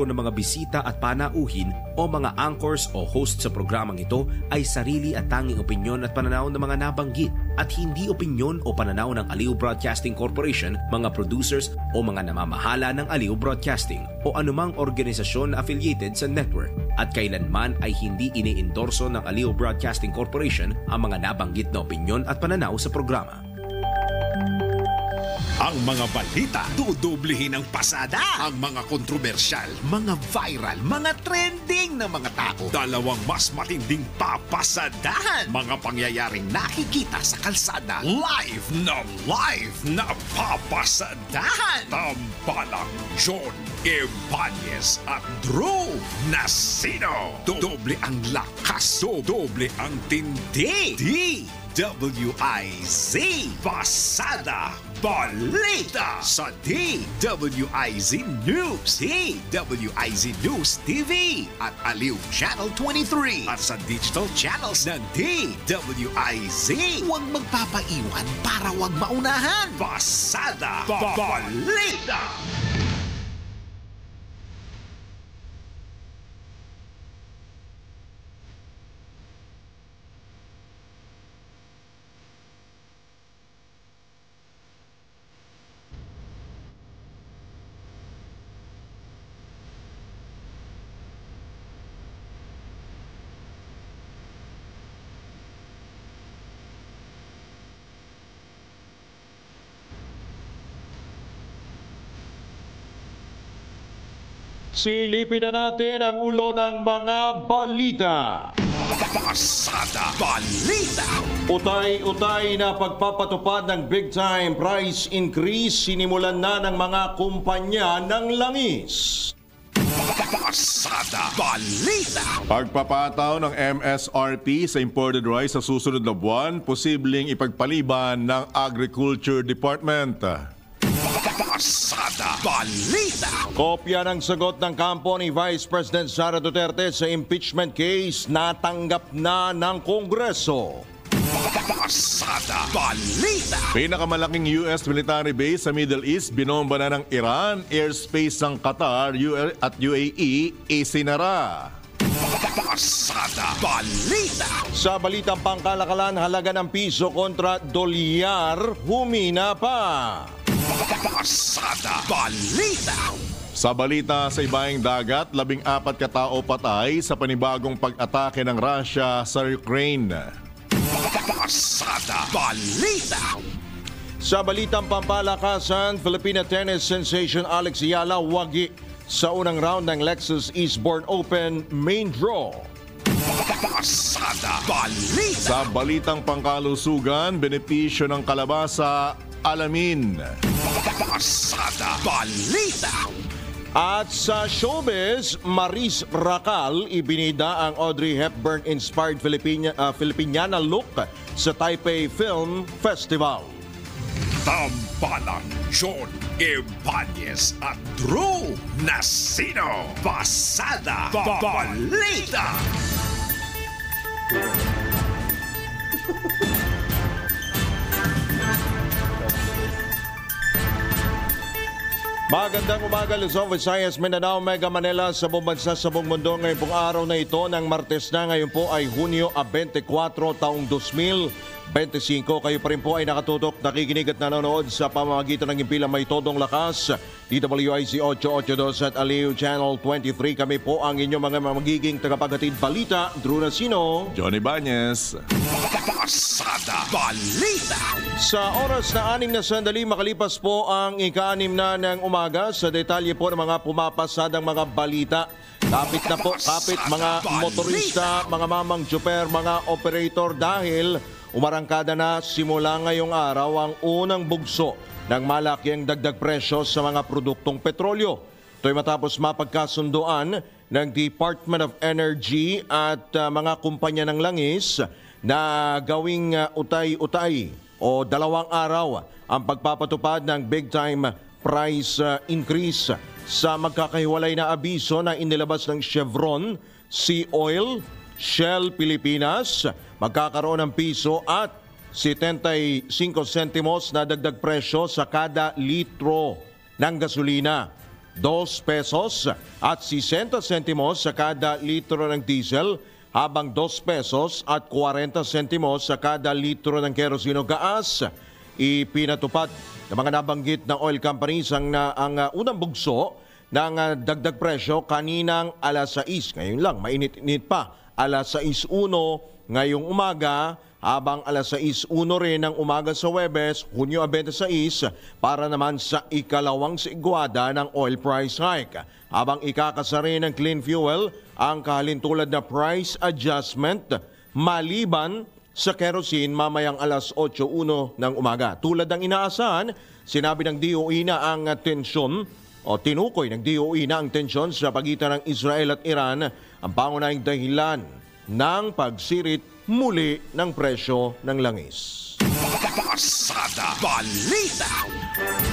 ng mga bisita at panauhin o mga anchors o host sa programang ito ay sarili at tanging opinyon at pananaw ng mga nabanggit at hindi opinyon o pananaw ng Aliw Broadcasting Corporation, mga producers o mga namamahala ng Aliw Broadcasting o anumang organisasyon na affiliated sa network at kailanman ay hindi iniendorso ng Aliw Broadcasting Corporation ang mga nabanggit na opinyon at pananaw sa programa. Ang mga balita, dudublihin ang pasada. Ang mga kontrobersyal, mga viral, mga trending na mga tao. Dalawang mas matinding papasadahan. Mga pangyayaring nakikita sa kalsada. Live na papasadahan. Tampalang John Ibanez at Drew Nasino. Doble ang lakas, doble ang tindi. DWIZ Pasada Balita sa DWIZ News, DWIZ News TV at Aliw Channel 23 at sa digital channels ng DWIZ. Huwag magpapaiwan para huwag maunahan. Pasada Balita. Silipin na natin ang ulo ng mga balita. Pasada Balita. Utay-utay na pagpapatupad ng big time price increase sinimulan na ng mga kumpanya ng langis. Pasada Balita. Pagpapataw ng MSRP sa imported rice sa susunod na buwan, posibleng ipagpaliban ng Agriculture Department. Pasada Balita. Kopya ng sagot ng kampo ni Vice President Sara Duterte sa impeachment case natanggap na ng Kongreso. Pasada Balita. Pinakamalaking US military base sa Middle East, binomba na ng Iran, airspace ng Qatar at UAE, isinara. Pasada Balita. Sa balitang pangkalakalan, halaga ng piso kontra dolyar humina pa. Pasada Balita. Sa balita sa ibaing dagat, 14 katao patay sa panibagong pag-atake ng Russia sa Ukraine. Pasada Balita. Sa balitang pampalakasan, Filipina tennis sensation Alex Yala wagi sa unang round ng Lexus Eastbourne Open main draw. Pasada Balita. Sa balitang pangkalusugan, benepisyo ng kalabasa, alamin. Pasada Balita. At sa showbiz, Maris Racal ibinida ang Audrey Hepburn-inspired Filipiniana look sa Taipei Film Festival. Tampalang John Ibanez at Drew Nasino. Pasada Balita. Magandang umaga, Luzon, Visayas, Mindanao, Mega Manila sa buong bansa sa buong mundo. Ngayon pong araw na ito ng Martes na, ngayon po ay Hunyo 24 taong 2025. Kayo pa rin po ay nakatutok, nakikinig at nanonood sa pamamagitan ng impilang may todong lakas, DWIZ 882 at Aliw Channel 23. Kami po ang inyong mga magiging tagapaghatid balita, Drew Nasino, Johnny Ibanez. Pasada Balita. Sa oras na 6 na sandali, makalipas po ang ika-6 na ng umaga, sa detalye po ng mga pumapasadang mga balita. Kapit na po, kapit mga motorista, mga mamang tsuper, mga operator dahil umarangkada na simula ngayong araw ang unang bugso ng malaking dagdag presyo sa mga produktong petrolyo. Ito'y matapos mapagkasunduan ng Department of Energy at mga kumpanya ng langis na gawing utay-utay o 2 araw ang pagpapatupad ng big time price increase sa magkakahiwalay na abiso na inilabas ng Chevron, Sea Oil, Shell Pilipinas. Magkakaroon ng piso at 75 sentimos na dagdag presyo sa kada litro ng gasolina. 2 pesos at 60 sentimos sa kada litro ng diesel, habang 2 pesos at 40 sentimos sa kada litro ng kerosino gas. Ipinatupad ng mga nabanggit na oil companies ang unang bugso ng dagdag presyo kaninang alas 6. Ngayon lang, mainit-init pa. Alas 6:01 ngayong umaga, habang alas 6:01 rin ng umaga sa Huwebes, Hunyo 26, para naman sa ikalawang sigwada ng oil price hike. Habang ikakasa rin ng clean fuel ang kahalintulad na price adjustment maliban sa kerosene mamayang alas 8:01 ng umaga. Tulad ng inaasahan, sinabi ng DOE na ang tensyon o tinukoy ng DOE na ang tensyon sa pagitan ng Israel at Iran ang pangunahing dahilan ng pagsirit muli ng presyo ng langis. Pasada Balita.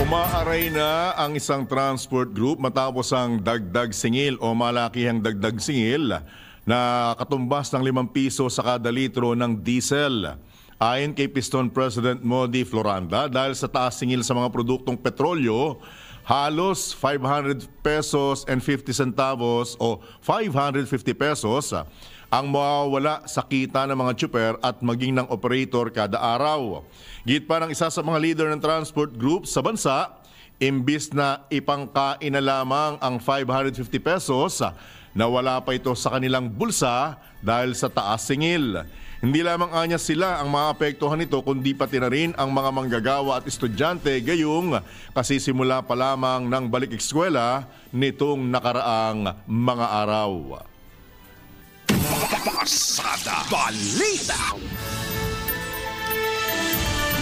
Umaaray na ang isang transport group matapos ang dagdag singil o malakihang dagdag singil na katumbas ng 5 piso sa kada litro ng diesel. Ayon kay Piston President Modi Floranda, dahil sa taas singil sa mga produktong petrolyo, halos 500 pesos and 50 centavos o 550 pesos ang mawawala sa kita ng mga tsuper at maging ng operator kada araw. Git pa ng isa sa mga leader ng transport group sa bansa, imbis na ipangkain na lamang ang 550 pesos, nawala pa ito sa kanilang bulsa dahil sa taas singil. Hindi lamang anya sila ang maapektuhan nito, kundi pati na rin ang mga manggagawa at estudyante, gayong kasisimula pa lamang ng balik eskwela nitong nakaraang mga araw. Pasada Balita.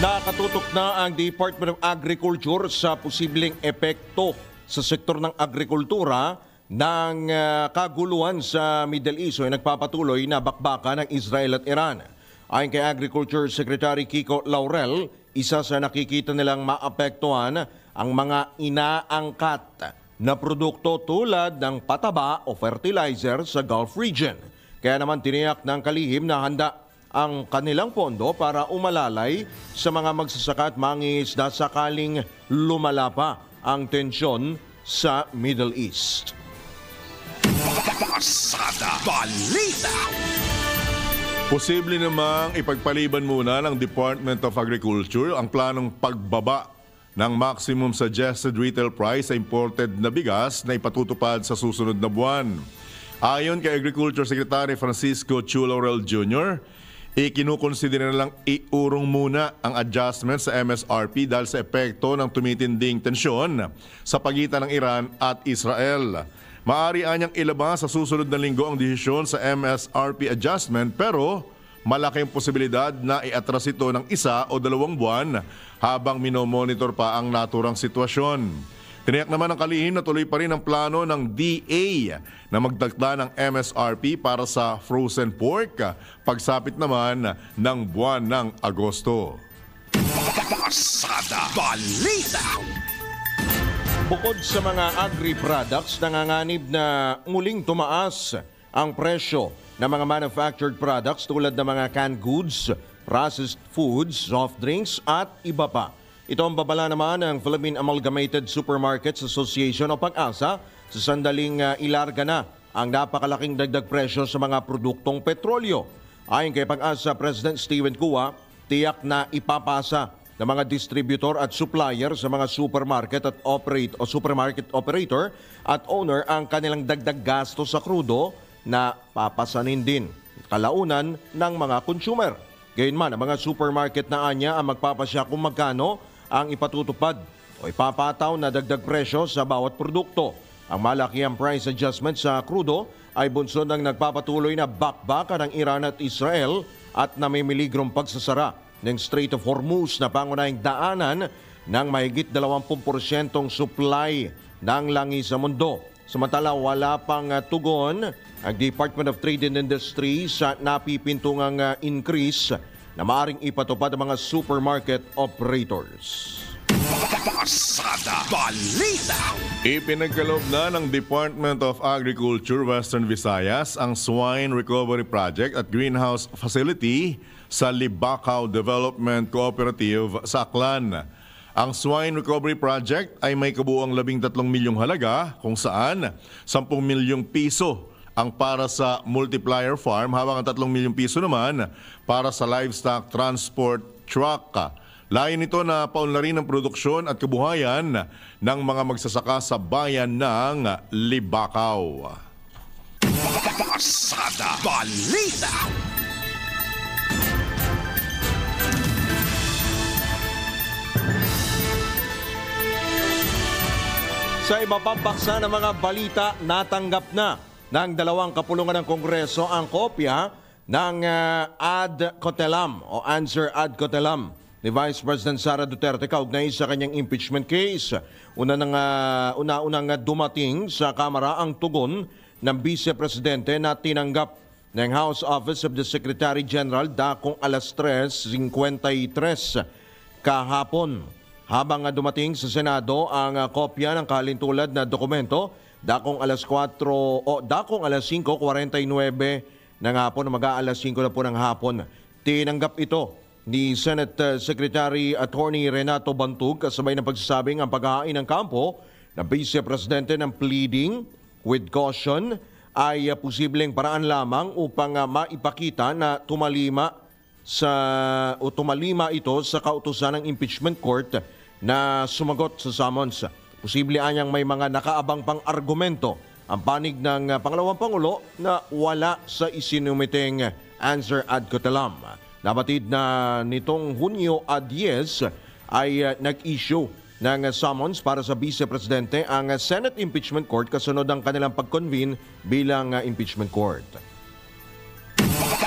Nakatutok na ang Department of Agriculture sa posibleng epekto sa sektor ng agrikultura ng kaguluhan sa Middle East o nagpapatuloy na bakbakan ng Israel at Iran. Ayon kay Agriculture Secretary Kiko Laurel, isa sa nakikita nilang maapektuhan ang mga inaangkat na produkto tulad ng pataba o fertilizer sa Gulf region. Kaya naman tiniyak ng kalihim na handa ang kanilang pondo para umalalay sa mga magsasaka at mangingisda sakaling lumala pa ang tensyon sa Middle East. Pasada Balita. Posible namang ipagpaliban muna ng Department of Agriculture ang planong pagbaba ng maximum suggested retail price sa imported na bigas na ipatutupad sa susunod na buwan. Ayon kay Agriculture Secretary Francisco Chu Laurel Jr., ikinukonsidera na lang iurong muna ang adjustment sa MSRP dahil sa epekto ng tumitinding tensyon sa pagitan ng Iran at Israel. Maaari anyang ilabas sa susunod na linggo ang desisyon sa MSRP adjustment, pero malaking posibilidad na iatras ito ng 1 o 2 buwan habang minomonitor pa ang naturang sitwasyon. Tiniyak naman ng kalihim na tuloy pa rin ang plano ng DA na magdagda ng MSRP para sa frozen pork pagsapit naman ng buwan ng Agosto. Pasada Balita. Bukod sa mga agri-products, nanganganib na muling tumaas ang presyo ng mga manufactured products tulad ng mga canned goods, processed foods, soft drinks at iba pa. Ito ang babala naman ng Philippine Amalgamated Supermarkets Association o PAG-ASA sa sandaling ilarga na ang napakalaking dagdag presyo sa mga produktong petrolyo. Ayon kay PAG-ASA President Steven Cua, tiyak na ipapasa ng mga distributor at supplier sa mga supermarket operator at owner ang kanilang dagdag gasto sa krudo na papasanin din kalaunan ng mga consumer. Gayunman, ang mga supermarket na anya ang magpapasya kung magkano ang ipatutupad o ipapataw na dagdag presyo sa bawat produkto. Ang malakihang price adjustment sa krudo ay bunsod ng nagpapatuloy na bakbakan ng Iran at Israel at namimiligrong pagsasara ng Strait of Hormuz na pangunahing daanan ng mahigit 20% supply ng langis sa mundo. Samantala, wala pang tugon ang Department of Trade and Industry sa napipintungang increase na maaring ipatupad ng mga supermarket operators. Pasada Balita. Ipinagkaloob na ng Department of Agriculture Western Visayas ang Swine Recovery Project at Greenhouse Facility sa Libacao Development Cooperative sa Aklan. Ang Swine Recovery Project ay may kabuuang 13 milyong halaga kung saan 10 milyong piso ang para sa multiplier farm habang ang 3 milyong piso naman para sa livestock transport truck. Layo nito na paunlarin ang produksyon at kabuhayan ng mga magsasaka sa bayan ng Libakaw. Pasada Balita. Sa iba pang paksa ng mga balita, natanggap na ng dalawang kapulungan ng Kongreso ang kopya ng ad cotellam o answer ad cotellam ni Vice President Sara Duterte kaugnay sa kanyang impeachment case. Una-unang dumating sa Kamara ang tugon ng Vice Presidente na tinanggap ng House Office of the Secretary General dakong alas 3:53 kahapon. Habang dumating sa Senado ang kopya ng kalintulad na dokumento, dakong alas 5:49 ng hapon, mag-aalas 5 na po ng hapon. Tinanggap ito ni Senate Secretary Attorney Renato Bantug kasabay ng pagsasabing ang paghahain ng kampo ng Vice Presidente ng pleading with caution ay posibleng paraan lamang upang maipakita na tumalima ito sa kautusan ng impeachment court na sumagot sa summons. Posible anyang may mga nakaabang pang argumento ang panig ng Pangalawang Pangulo na wala sa isinumiting answer ad cotellam. Nabatid na nitong Hunyo 10 ay nag-issue ng summons para sa Vice Presidente ang Senate Impeachment Court kasunod ang kanilang pag-convene bilang impeachment court.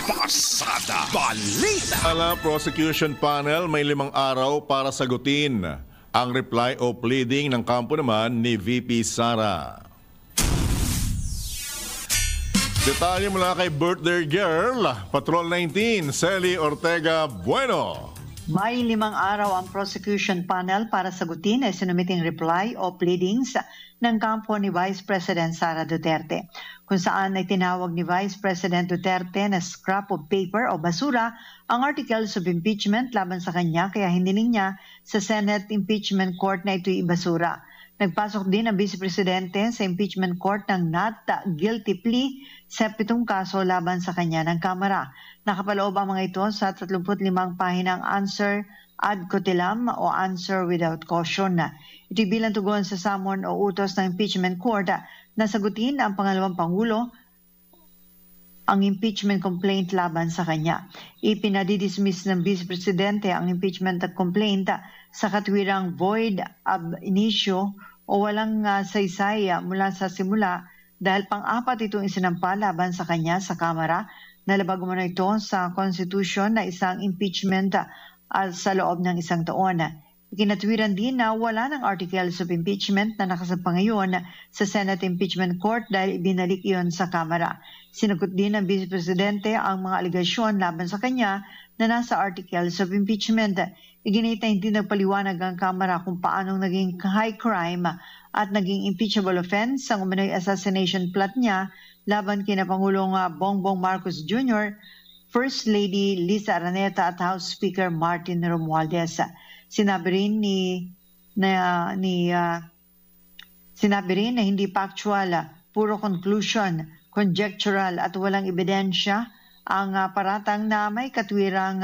Pasada Balita. Ala prosecution panel may 5 araw para sagutin ang reply o pleading ng kampo naman ni VP Sara. Detalye mula kay birthday girl, Patrol 19, Celi Ortega Bueno. May 5 araw ang prosecution panel para sagutin ay sinumiting reply o pleadings ng kampo ni Vice President Sara Duterte, kung saan ay tinawag ni Vice President Duterte na scrap of paper o basura ang articles of impeachment laban sa kanya kaya hiniling niya sa Senate Impeachment Court na ito'y ibasura. Nagpasok din ang Vice Presidente sa impeachment court ng not guilty plea sa 7 kaso laban sa kanya ng Kamara. Nakapaloob ang mga ito sa 35 pahinang answer ad cotellam o answer without caution. Ito bilang tugon sa summon o utos ng impeachment court na sagutin ang Pangalawang Pangulo ang impeachment complaint laban sa kanya. Ipinadidismiss ng Vice Presidente ang impeachment complaint sa katwirang void ab initio o walang saysay mula sa simula dahil pang-apat itong isinampa laban sa kanya sa Kamara. Nalabag umano ito sa Constitution na isang impeachment sa loob ng 1 taon. Ikinatwiran din na wala ng articles of impeachment na nakasampa ngayon sa Senate Impeachment Court dahil ibinalik iyon sa Kamara. Sinagot din ng Vice Presidente ang mga aligasyon laban sa kanya na nasa articles of impeachment. Iginit na hindi nagpaliwanag ang Kamara kung paanong naging high crime at naging impeachable offense ang umano'y assassination plot niya laban kina Pangulong Bongbong Marcos Jr., First Lady Lisa Araneta at House Speaker Martin Romualdez. Sinabi rin na hindi factual, puro conclusion, conjectural at walang ebidensya ang paratang na may katwirang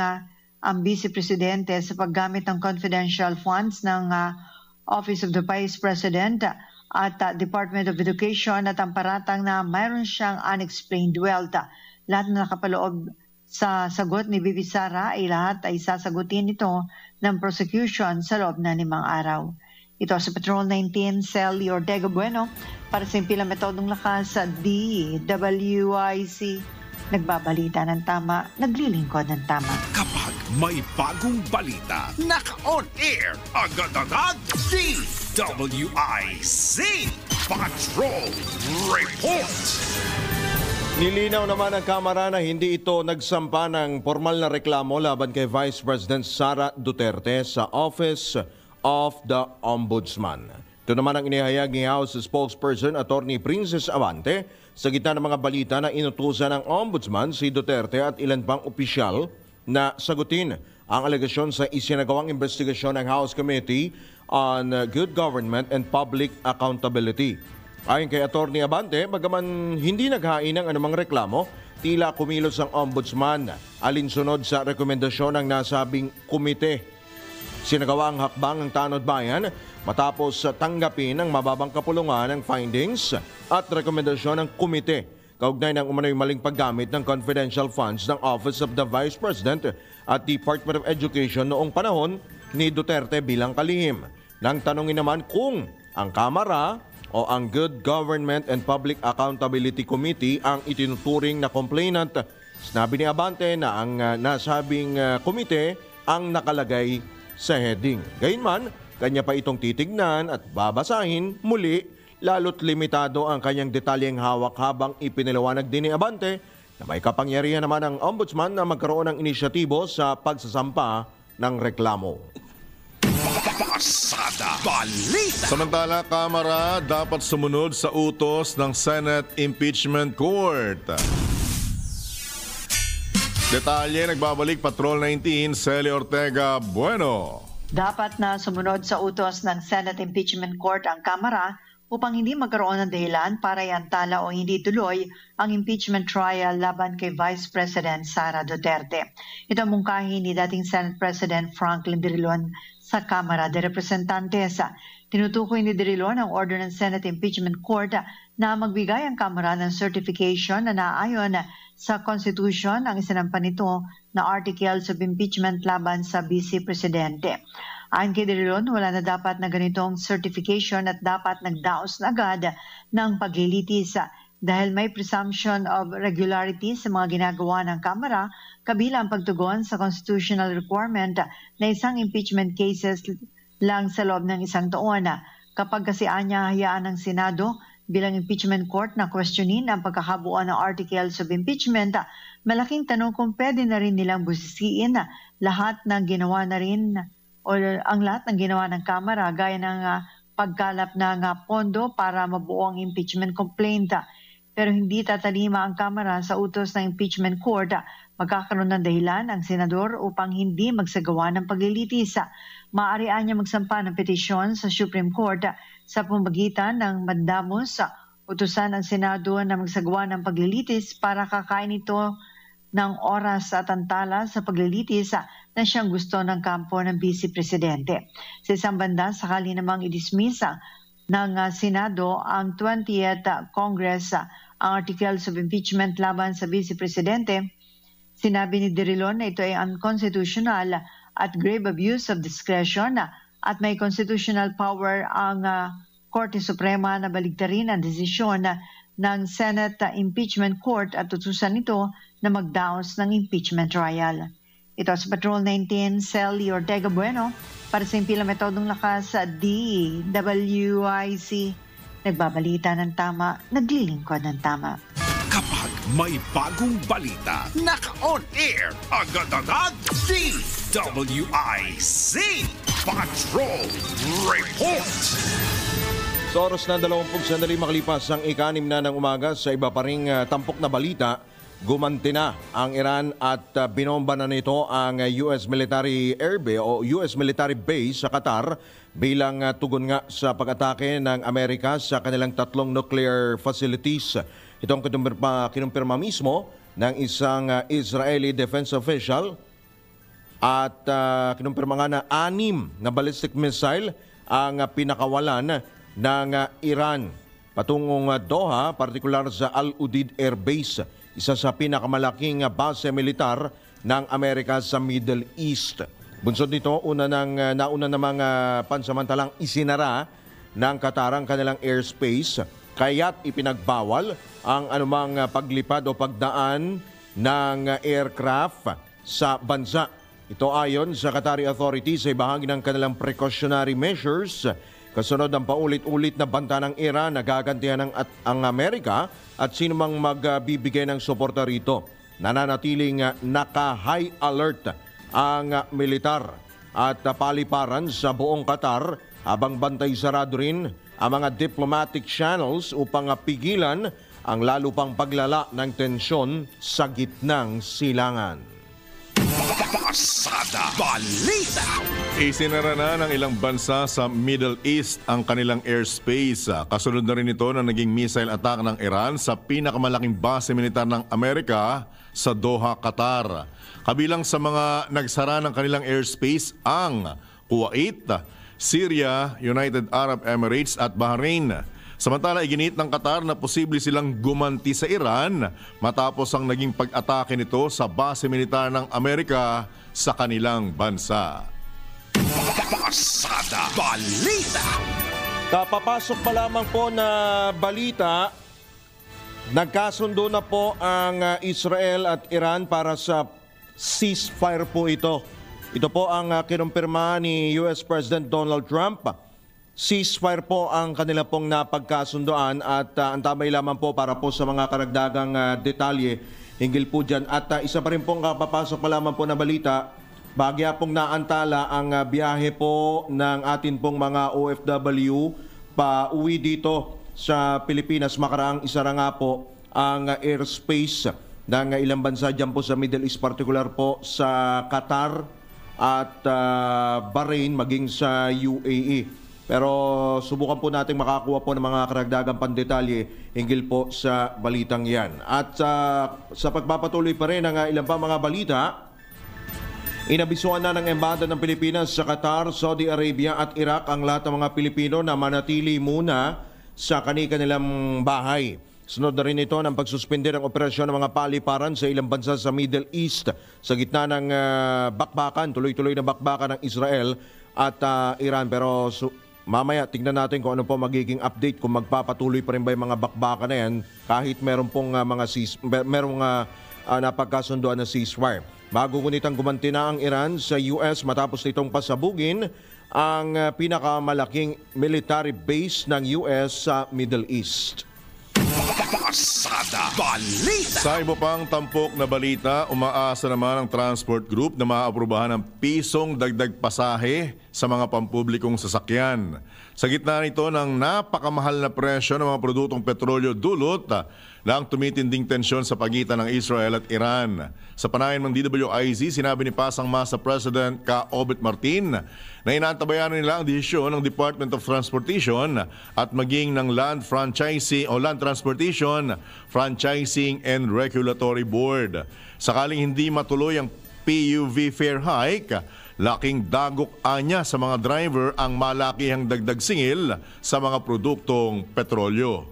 ang Vice Presidente sa paggamit ng confidential funds ng Office of the Vice President at Department of Education at ang paratang na mayroon siyang unexplained wealth. Lahat na nakapaloob sa sagot ni Bibi Sara ay lahat ay sasagutin ito ng prosecution sa loob na 5 araw. Ito sa Patrol 19, Celi Ortega Bueno para sa impilang metodong lakas sa DWIC. Nagbabalita ng tama, naglilingkod ng tama. Kapag may bagong balita, naka-on air, agad-agad, DWIC Patrol Report. Nilinaw naman ng Kamara na hindi ito nagsampa ng formal na reklamo laban kay Vice President Sara Duterte sa Office of the Ombudsman. Ito naman ang inihayag ni House Spokesperson Attorney Princess Abante sa gitna ng mga balita na inutusan ng Ombudsman si Duterte at ilan pang opisyal na sagutin ang alegasyon sa isinagawang investigasyon ng House Committee on Good Government and Public Accountability. Ayon kay Atty. Abante, bagaman hindi naghain ng anumang reklamo, tila kumilos ang ombudsman alinsunod sa rekomendasyon ng nasabing komite. Sinagawa ang hakbang ng Tanod Bayan matapos tanggapin ng mababang kapulungan ng findings at rekomendasyon ng komite kaugnay ng umano'y maling paggamit ng confidential funds ng Office of the Vice President at Department of Education noong panahon ni Duterte bilang kalihim. Nang tanungin naman kung ang Kamara o ang Good Government and Public Accountability Committee ang itinuturing na complainant, sinabi ni Abante na ang nasabing komite ang nakalagay sa heading. Gayunman, kanya pa itong titignan at babasahin muli, lalo't limitado ang kanyang detalyeng hawak habang ipinaliwanag din ni Abante na may kapangyarihan naman ang ombudsman na magkaroon ng inisyatibo sa pagsasampa ng reklamo. Pasada Balita. Samantala, Kamara dapat sumunod sa utos ng Senate Impeachment Court. Detalye, nagbabalik Patrol 19, Celi Ortega Bueno. Dapat na sumunod sa utos ng Senate Impeachment Court ang Kamara upang hindi magkaroon ng dahilan para iantala o hindi tuloy ang impeachment trial laban kay Vice President Sara Duterte. Ito ang mungkahi ni dating Senate President Franklin Drilon sa Kamara de Representantes. Tinutukoy ni Drilon ang order ng Senate Impeachment Court na magbigay ang Kamara ng certification na naayon sa Constitution ang isinampa nito na Articles of Impeachment laban sa Vice Presidente. Ayon kay Drilon, wala na dapat na ganitong certification at dapat nagdaos na agad ng paglilitis dahil may presumption of regularity sa mga ginagawa ng Kamara kabilang pagtugon sa constitutional requirement na isang impeachment cases lang sa loob ng isang taon. Kapag kasi anya hayaan ng Senado bilang impeachment court na questionin ang pagkakabuo ng articles of impeachment, malaking tanong kung pwede na rin nilang busisiin lahat ng ginawa na rin o ang lahat ng ginawa ng Kamara gaya ng pagkalap ng pondo para mabuo ang impeachment complaint. Pero hindi tatalima ang Kamara sa utos ng impeachment court. Magkakaroon ng dahilan ang senador upang hindi magsagawa ng paglilitis. Maaari niya magsampa ng petisyon sa Supreme Court sa pamamagitan ng mandamos utusan ang Senado na magsagawa ng paglilitis para kakain ito ng oras at antala sa paglilitis na siyang gusto ng kampo ng Vice Presidente. Sa isang banda, sakali namang i-dismiss ng Senado ang 20th Congress ang Articles of Impeachment laban sa Vice Presidente, sinabi ni Drilon na ito ay unconstitutional at grave abuse of discretion at may constitutional power ang Korte Suprema na baligtarin ang desisyon ng Senate Impeachment Court at utusan nito na magdaos ng impeachment trial. Ito sa Patrol 19, Celi Ortega Bueno para sa Impila Metodong Lakas sa DWIC. Nagbabalita ng tama, naglilingkod ng tama. Kapag may bagong balita, naka-on air, agad-agad, DWIC Patrol Report. Sa oras na 20 sandali makalipas ang ika-6 na ng umaga, sa iba pa ring tampok na balita, gumanti na ang Iran at binomba na nito ang US Military Airbase o US Military Base sa Qatar bilang tugon nga sa pag-atake ng Amerika sa kanilang 3 nuclear facilities. Ito ang kinumpirma mismo ng isang Israeli defense official at kinumpirma nga na 6 na ballistic missile ang pinakawalan ng Iran patungong Doha, partikular sa Al Udeid Air Base, isa sa pinakamalaking base militar ng Amerika sa Middle East. Bunsod nito, nauna namang pansamantalang isinara ng Qatar ang kanilang airspace, kaya't ipinagbawal ang anumang paglipad o pagdaan ng aircraft sa bansa. Ito ayon sa Qatari authorities ay bahagi ng kanilang precautionary measures kasunod ng paulit-ulit na banta ng Iran na gagantihan ang Amerika at sino mang magbibigay ng suporta rito. Nananatiling naka-high alert ang militar at paliparan sa buong Qatar habang bantay sarado rin ang mga diplomatic channels upang pigilan ang lalo pang paglala ng tensyon sa gitnang silangan. Pasada Balita. Isinara na ng ilang bansa sa Middle East ang kanilang airspace. Kasunod na rin ito na naging missile attack ng Iran sa pinakamalaking base militar ng Amerika sa Doha, Qatar. Kabilang sa mga nagsara ng kanilang airspace ang Kuwait, Syria, United Arab Emirates at Bahrain. Samantala, iginit ng Qatar na posible silang gumanti sa Iran matapos ang naging pag-atake nito sa base militar ng Amerika sa kanilang bansa. Pasada Balita. Kapapasok pa lamang po na balita, nagkasundo na po ang Israel at Iran para sa ceasefire po ito. Ito po ang kinumpirma ni US President Donald Trump. Ceasefire po ang kanila pong napagkasundoan at ang tamay lamang po para po sa mga karagdagang detalye hinggil po dyan. At isa pa rin pong kapapasok pa lamang po na balita, bagya pong naantala ang biyahe po ng atin pong mga OFW pa uwi dito sa Pilipinas. Makaraang isa nga po ang airspace ng ilang bansa dyan po sa Middle East, particular po sa Qatar at Bahrain maging sa UAE. Pero subukan po natin makakuha po ng mga karagdagang pandetalye hinggil po sa balitang yan. At sa pagpapatuloy pa rin ng ilang pa mga balita, inabisuan na ng Embahada ng Pilipinas sa Qatar, Saudi Arabia at Iraq ang lahat ng mga Pilipino na manatili muna sa kanilang bahay. Sunod na rin ito ng pagsuspende ng operasyon ng mga paliparan sa ilang bansa sa Middle East sa gitna ng bakbakan, tuloy-tuloy na bakbakan ng Israel at Iran. Pero mamaya tingnan natin kung ano po magiging update, kung magpapatuloy pa rin ba yung mga bakbakan na yan kahit meron pong napagkasunduan na ceasefire. Magugunitang gumanti na ang Iran sa US matapos nitong pasabugin ang pinakamalaking military base ng US sa Middle East. Pasada Balita. Sa iba pang tampok na balita, umaasa naman ang Transport Group na maaprubahan ng pisong dagdag pasahe sa mga pampublikong sasakyan. Sa gitna nito ng napakamahal na presyo ng mga produktong petrolyo dulot na ang tumitinding tensyon sa pagitan ng Israel at Iran. Sa panayam ng DWIZ, sinabi ni Pasang Masa President Ka Obet Martin na inaantabayan nila ang desisyon ng Department of Transportation at maging ng Land Transportation, Franchising and Regulatory Board. Sakaling hindi matuloy ang PUV fare hike, laking dagok anya sa mga driver ang malakihang dagdag singil sa mga produktong petrolyo.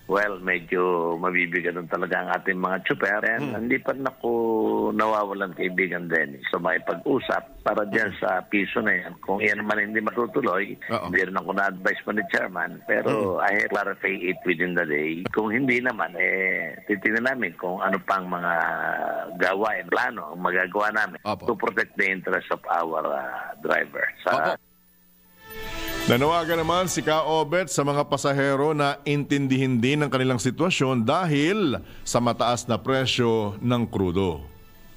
Well, medyo mabibiganon talaga ang ating mga tsuper. And hindi pa nawawalan kaibigan din. So makipag-usap para dyan sa piso na yan. Kung yan naman hindi matutuloy, hindi rin ako na-advise pa ni Chairman. Pero I clarify it within the day. Kung hindi naman, titignan namin kung ano pang mga gawain, plano ang magagawa namin to protect the interest of our driver. Nanawagan naman si Ka Obet sa mga pasahero na intindihin din ang kanilang sitwasyon dahil sa mataas na presyo ng krudo.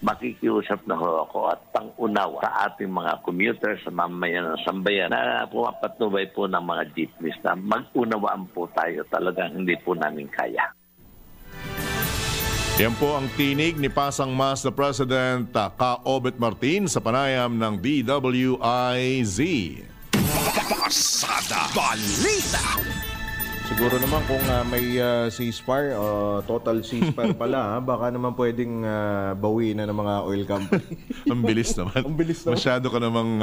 Makikiusap na ho ako at pang-unawa sa ating mga commuters sa mamayan ng sambayan na pumapatnubay po ng mga jeepneys na mag-unawaan po tayo, talagang hindi po namin kaya. Yan po ang tinig ni Pasang Mas na President Ka Obet Martin sa panayam ng DWIZ. Pasada Balita. Siguro naman kung may ceasefire, total ceasefire pala, baka naman pwedeng bawiin na ng mga oil company. Ang bilis naman. Ang bilis naman. Masyado ka namang,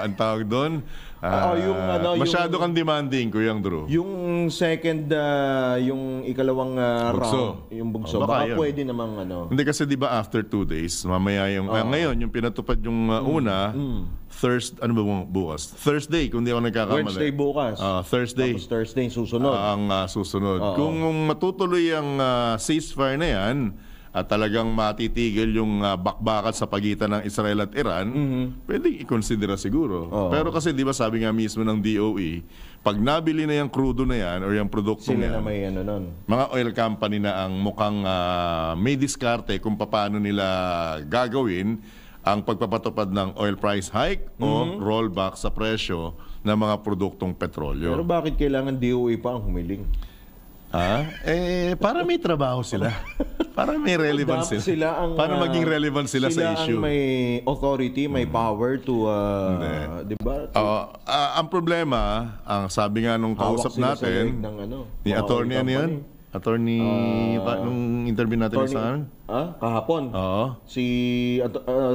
ang tawag doon, masyado kang demanding, Kuyang Drew. Yung second, yung ikalawang round, yung bugso, baka pwede namang Hindi kasi di ba after 2 days, mamaya yung, ngayon, yung pinatupad yung una, bukas? Thursday, kung di ako nagkakamali. Wednesday bukas. Thursday. Tapos Thursday susunod. Ang susunod. Kung matutuloy ang ceasefire na yan, at talagang matitigil yung bakbakan sa pagitan ng Israel at Iran, pwedeng i-consider siguro. Pero kasi di ba sabi nga mismo ng DOE, pag nabili na yung crudo na yan or yung produkto sila yan, na may mga oil company na ang mukhang may diskarte kung paano nila gagawin ang pagpapatupad ng oil price hike o rollback sa presyo ng mga produktong petrolyo. Pero bakit kailangan DOE pa ang humiling? Para may trabaho sila. Para may relevance para maging relevant sila sa issue. Sila ang may authority, may power to, di ba? Ang problema, ang sabi nga nung kausap natin, ni attorney ano yun? Attorney, nung interview natin sa kahapon. Oo. Si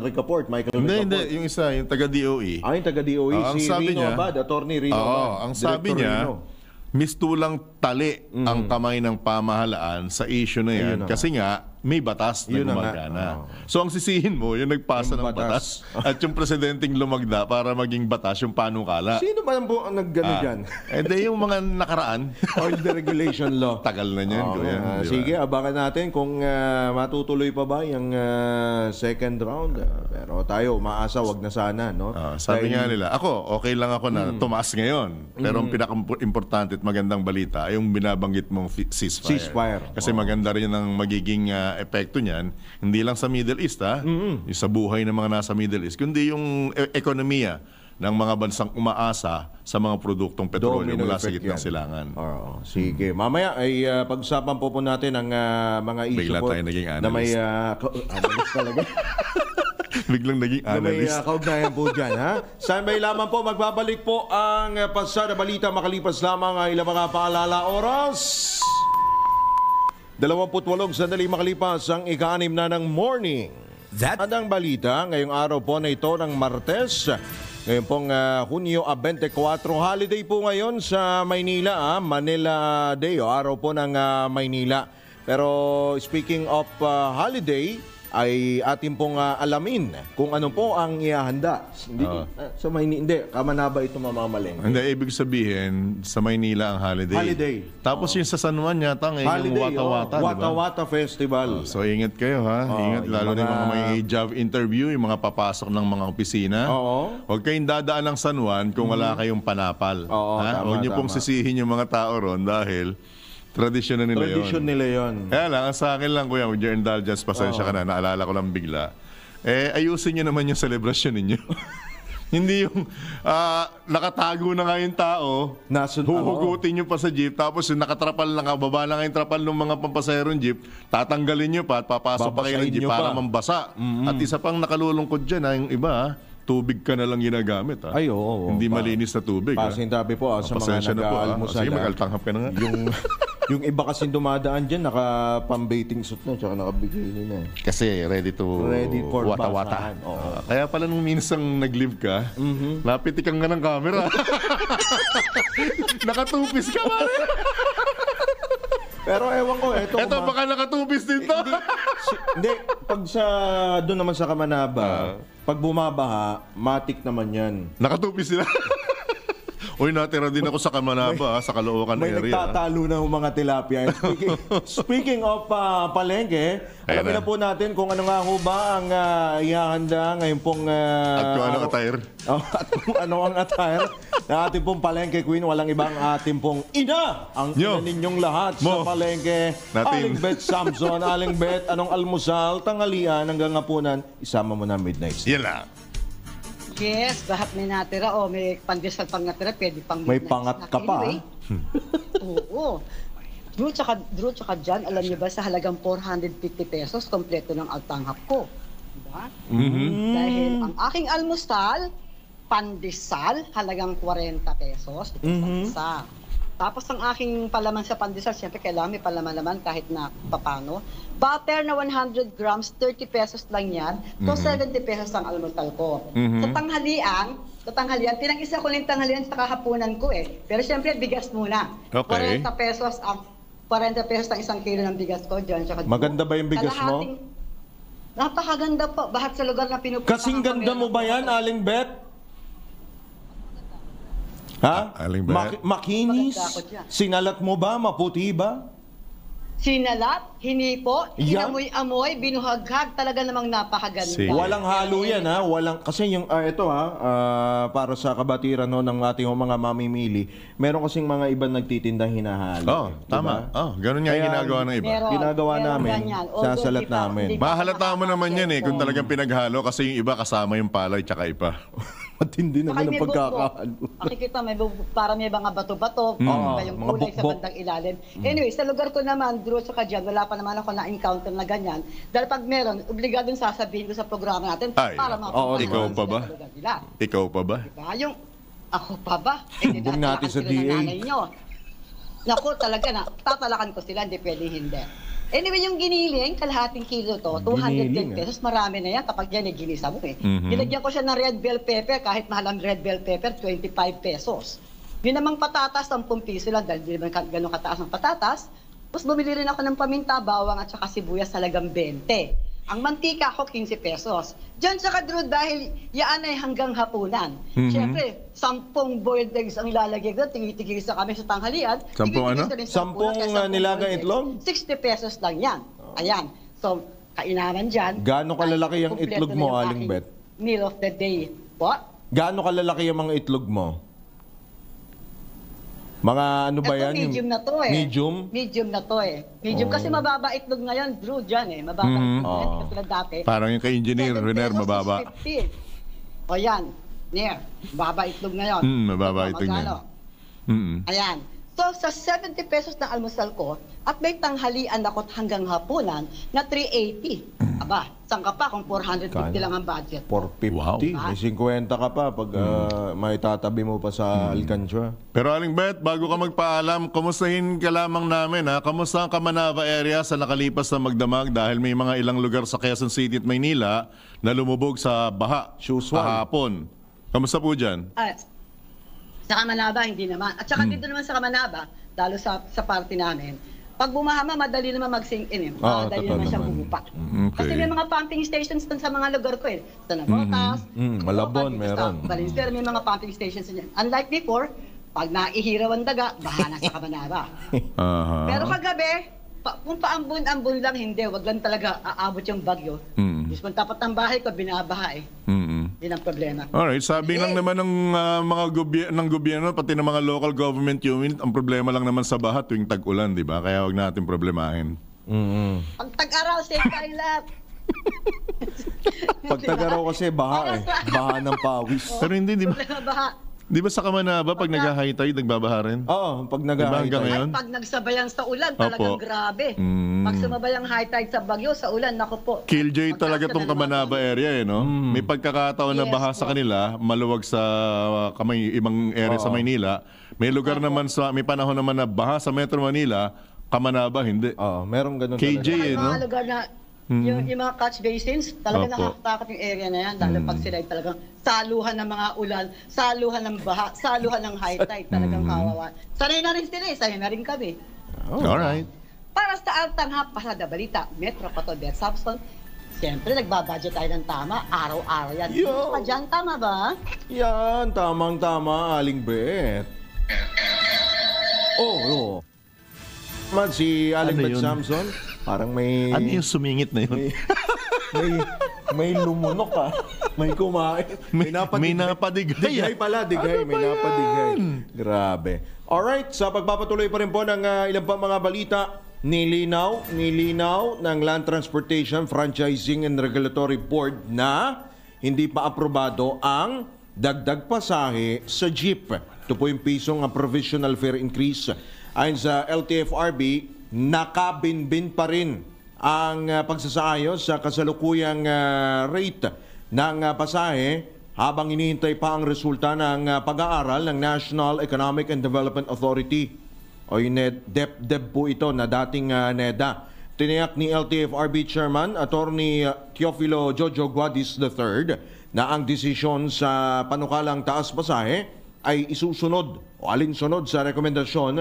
Ricaport, Michael Ricaport. Hindi, yung isa, yung taga-DOE. Yung taga-DOE, si Rino Abad, Attorney Rino Abad. Ang sabi niya, mistulang tali ang kamay ng pamahalaan sa issue na yan. Kasi nga, may batas na gumagana. So ang sisihin mo, yung nagpasa ng batas at yung presidenteng lumagda para maging batas yung panukala. Sino ba ang naggano dyan? Yung mga nakaraan. Oil deregulation law. Tagal na niyan. Sige, abangan natin kung matutuloy pa ba yung second round. Pero tayo, maasa, wag na sana. No? Sabi nga nila, okay lang ako na tumaas ngayon. Pero ang pinaka-importante at magandang balita ay yung binabanggit mong ceasefire. Kasi maganda rin ang magiging epekto niyan, hindi lang sa Middle East, yung sa buhay ng mga nasa Middle East, kundi yung ekonomiya ng mga bansang umaasa sa mga produktong petrolyo mula sa gitnang silangan. Sige. Mamaya ay pag-usapan po natin ang mga issue Bigla po tayo naging na may analyst talaga. Biglang naging analyst. Na may kaugnayan po dyan, ha? Standby lamang po, magbabalik po ang Pasada Balita makalipas lamang ang ilang mga paalala oras. 28 sandali makalipas ang ika-6 na ng morning. At ang balita ngayong araw po na ito ng Martes. Ngayon pong Hunyo 24, holiday po ngayon sa Maynila. Manila Day, araw po ng Maynila. Pero speaking of holiday, ay atin pong alamin kung ano po ang ihahanda. Sa Maynila, hindi, Kamanaba ito mamamalengke. Hindi, ibig sabihin, sa Maynila ang holiday. Tapos yung sa San Juan yata, yung Wata-Wata, diba? Wata-Wata Festival. So ingat kayo, ha? Ingat, lalo na yung mga may job interview, yung mga papasok ng mga opisina. Huwag kayong dadaan ng San Juan kung wala kayong panapal. Huwag niyo pong sisihin yung mga tao ron dahil tradisyon na nila yun. Kaya lang, sa akin lang, kuya, with your indulgence, pasensya ka na, naalala ko lang bigla. Ayusin nyo naman yung celebration ninyo. Hindi yung nakatago na nga yung tao, huhugutin nyo pa sa jeep, tapos yung nakatrapal na nga, baba na nga yung trapal ng mga pampasaherong jeep, tatanggalin nyo pa at papasok pa kayo ng jeep para mambasa. At isa pang nakalulungkod dyan, yung iba, tubig ka na lang ginagamit. Hindi malinis na tubig. Pasintabi po sa mga nag-aalmusal. Sige, mag-altanghap ka na nga. Yung iba kasi dumadaan dyan, naka-pambating suit na, tsaka naka-bikini na. Kasi ready for wata-wata. Kaya pala nung minsan nag-live ka, napitikan ka ng camera. Nakatupis ka ba? Pero ewan ko, eto baka nakatupis din to. Hindi, pag doon naman sa Kamanaba, pag bumabaha, matik naman yan. Nakatupis sila. Uy, natira din ako sa Kamanaba, sa Caloocan area. May nagtatalo na mga tilapia. Speaking of palengke, alamin na po natin kung ano nga ho ba ang ihahanda ngayon pong... at kung ano attire. At kung ano ang attire na ating pong palengke queen. Walang ibang ating pong ina. Ang ina ninyong lahat sa palengke. Aling Bet Samson, Aling Bet, anong almusal, tanghalian, hanggang hapunan, isama mo na midnight. Yan lang. Yes, lahat may natira o may pandesal pang natira, pwede pang may pangat ka pa. Anyway, oo. Drew tsaka John, alam niyo ba sa halagang 450 pesos, kompleto ng altanghap ko. Diba? Dahil ang aking almusal, pandesal, halagang 40 pesos. Isa. Tapos ang aking palaman sa pandesal, siyempre kailangan may palaman-laman kahit na papano. Butter na 100 grams, 30 pesos lang yan. So 70 pesos ang almusal ko. Sa tanghalian, pinag-isa ko lang tanghalian sa kahapunan ko eh. Pero siyempre bigas muna. Okay. 40 pesos ang isang kilo ng bigas ko dyan. Maganda ba yung bigas mo? Napakaganda po. Bahat sa lugar na pinupuntahan. Kasing ganda mo ba yan, Aling Bet? Ha? Aling Bet? Makinis? Sinalat mo ba? Maputi ba? Sinalat, hinipo, inamoy-amoy, binuhaghag, talaga namang napakaganda. Walang halo yan, ha? Kasi yung, ito para sa kabatiran ng ating mga mamimili, meron kasing mga ibang nagtitinda hinahalo. Tama. Ganun nga yung ginagawa ng iba. Ginagawa namin, sasalat namin. Mahalata mo naman yan kung talagang pinaghalo kasi yung iba kasama yung palay tsaka iba. Matindi naman ang Baka may pagkakahalo. Makikita, para may mga bato-bato, yung mga kulay sa bukbok. bandang ilalim. Anyway, sa lugar ko naman, Drew, saka dyan, wala pa naman ako na-encounter na ganyan. Dahil pag meron, obligadong sasabihin ko sa programa natin Ay, para oo, ikaw pa ba? sa lugar nila. Ikaw pa ba? Diba? Yung, ako pa ba? Sumbong natin sa DA. Naku, talaga na, tatalakan ko sila, hindi pwede hindi. Anyway, yung giniling, kalahating kilo to, 210 Giniling, pesos, marami na yan kapag yan, ginisa mo eh. Mhm. Nilagyan ko siya ng red bell pepper, kahit mahal ang red bell pepper, 25 pesos. Yun namang patatas, 10 piso lang, dahil di naman gano'ng kataas ang patatas. Tapos bumili rin ako ng paminta, bawang at saka sibuyas talagang 20. Ang mantika ko, 15 pesos. Diyan sa Drew, dahil yaan ay hanggang hapunan. Siyempre, 10 boiled eggs ang ilalagay doon, tigil-tigil kami sa tanghalian. 10 ano? Tigil-tigil sa hapunan, 10 kaya 10 nilagang boiled eggs. itlog? 60 pesos lang yan. Ayan. So, kainaman dyan. Gaano kalalaki ang Kompleto itlog na mo, yung Aling aking Bet? Meal of the day. What? Gaano kalalaki ang mga itlog mo? Mga ano ba Ito, yan? medium na to eh. Medium? Medium na to eh. Medium kasi mababa itlog ngayon, Drew, dyan eh. Mababa itlog ngayon, hindi katulad dati. Parang yung kay Engineer 7 Rener, pesos mababa. is 50. O yan, Ner, mababa itlog ngayon. Mababa Ito, itlog magkano? Mm. Ayan. So, sa 70 pesos na almusal ko, at may tanghalian ako hanggang hapunan na 380. Aba, saan ka pa kung 450 lang ang budget? 450. Wow. May 50 ka pa pag may tatabi mo pa sa Alcanzar. Pero Aling Bet, bago ka magpaalam, kumustahin ka lamang namin ha? Kamusta ang Kamanava area sa nakalipas na magdamag dahil may mga ilang lugar sa Quezon City at Maynila na lumubog sa baha Usual. kahapon. Kamusta po dyan? Sa Kamanaba, hindi naman. At saka dito naman sa Kamanaba, lalo sa party namin, pag bumahama, madali naman mag-sink in. Madali totoo naman siya naman. bumupa. Okay. Kasi may mga pumping stations dun sa mga lugar ko eh. Sa Navotas, Malabon, meron. Valenzuela, may mga pumping stations din yan. Unlike before, pag naihiraw ang daga, baha na sa Kamanaba. Aha. Pero kagabi, kung paambun-ambun lang, hindi. Wag lang talaga aabot yung bagyo. Mismo tapat ng bahay ko, binabaha eh. Yun ang problema. Alright, sabi lang naman ng mga gobyerno, pati ng mga local government unit, ang problema lang naman sa baha tuwing tag-ulan, di ba? Kaya wag natin problemahin. Pag tag-araw, safe tayo lahat. Pag tagaraw kasi baha eh. Baha ng pawis. Pero hindi, di ba? Problema baha. Di ba sa Kamanaba, pag nag-high tide, nagbabaha rin? Oo, pag Di ba hanggang nag-ahitay. ngayon? Pag nagsabayan sa ulan, talagang Opo. grabe. Pag sumabay ang high tide sa bagyo, sa ulan, naku po. Killjoy talaga Magkakaroon tong Kamanaba area eh, no? May pagkakataon na Yes, baha sa po. kanila, maluwag sa ibang area sa Maynila. May lugar naman may panahon naman na baha sa Metro Manila, Kamanaba hindi. Oo, merong ganun KJ talaga. eh, Yung no? mga lugar na, yung mga catch basins, talaga Opo. nakakatakot yung area na yan. Lalo pag sila ay talagang saluhan ng mga ulan, saluhan ng baha, saluhan ng high tide, talagang kawawa. Sanay na rin sila eh, sanay na rin kami. Alright. Para sa Altanghap, Pasada Balita, Metro Patodet, Samson, siyempre nagbabudget tayo ng tama, araw-araw yan. Yo! Hindi pa dyan, tama ba? Yan, tamang-tama, Aling Bet. Oo. Man, si Aling Ano Bet yun? Samson, parang may... Ano yung sumingit na yun? may lumunok ka. May kumain. May napadigay. Digay pala, digay. Ano May ba napadigay. yan? Grabe. Alright, sa pagpapatuloy pa rin po ng ilang pa mga balita, nilinaw ng Land Transportation Franchising and Regulatory Board na hindi pa aprobado ang dagdag pasahe sa jeep. Ito po yung pisong provisional fare increase. Ayon sa LTFRB, nakabinbin pa rin ang pagsasaayos sa kasalukuyang rate ng pasahe habang hinihintay pa ang resulta ng pag-aaral ng National Economic and Development Authority o yung DepDep po ito na dating NEDA. Tiniyak ni LTFRB Chairman Attorney Teofilo Jojo Guadis III na ang desisyon sa panukalang taas pasahe ay isusunod o alinsunod sa rekomendasyon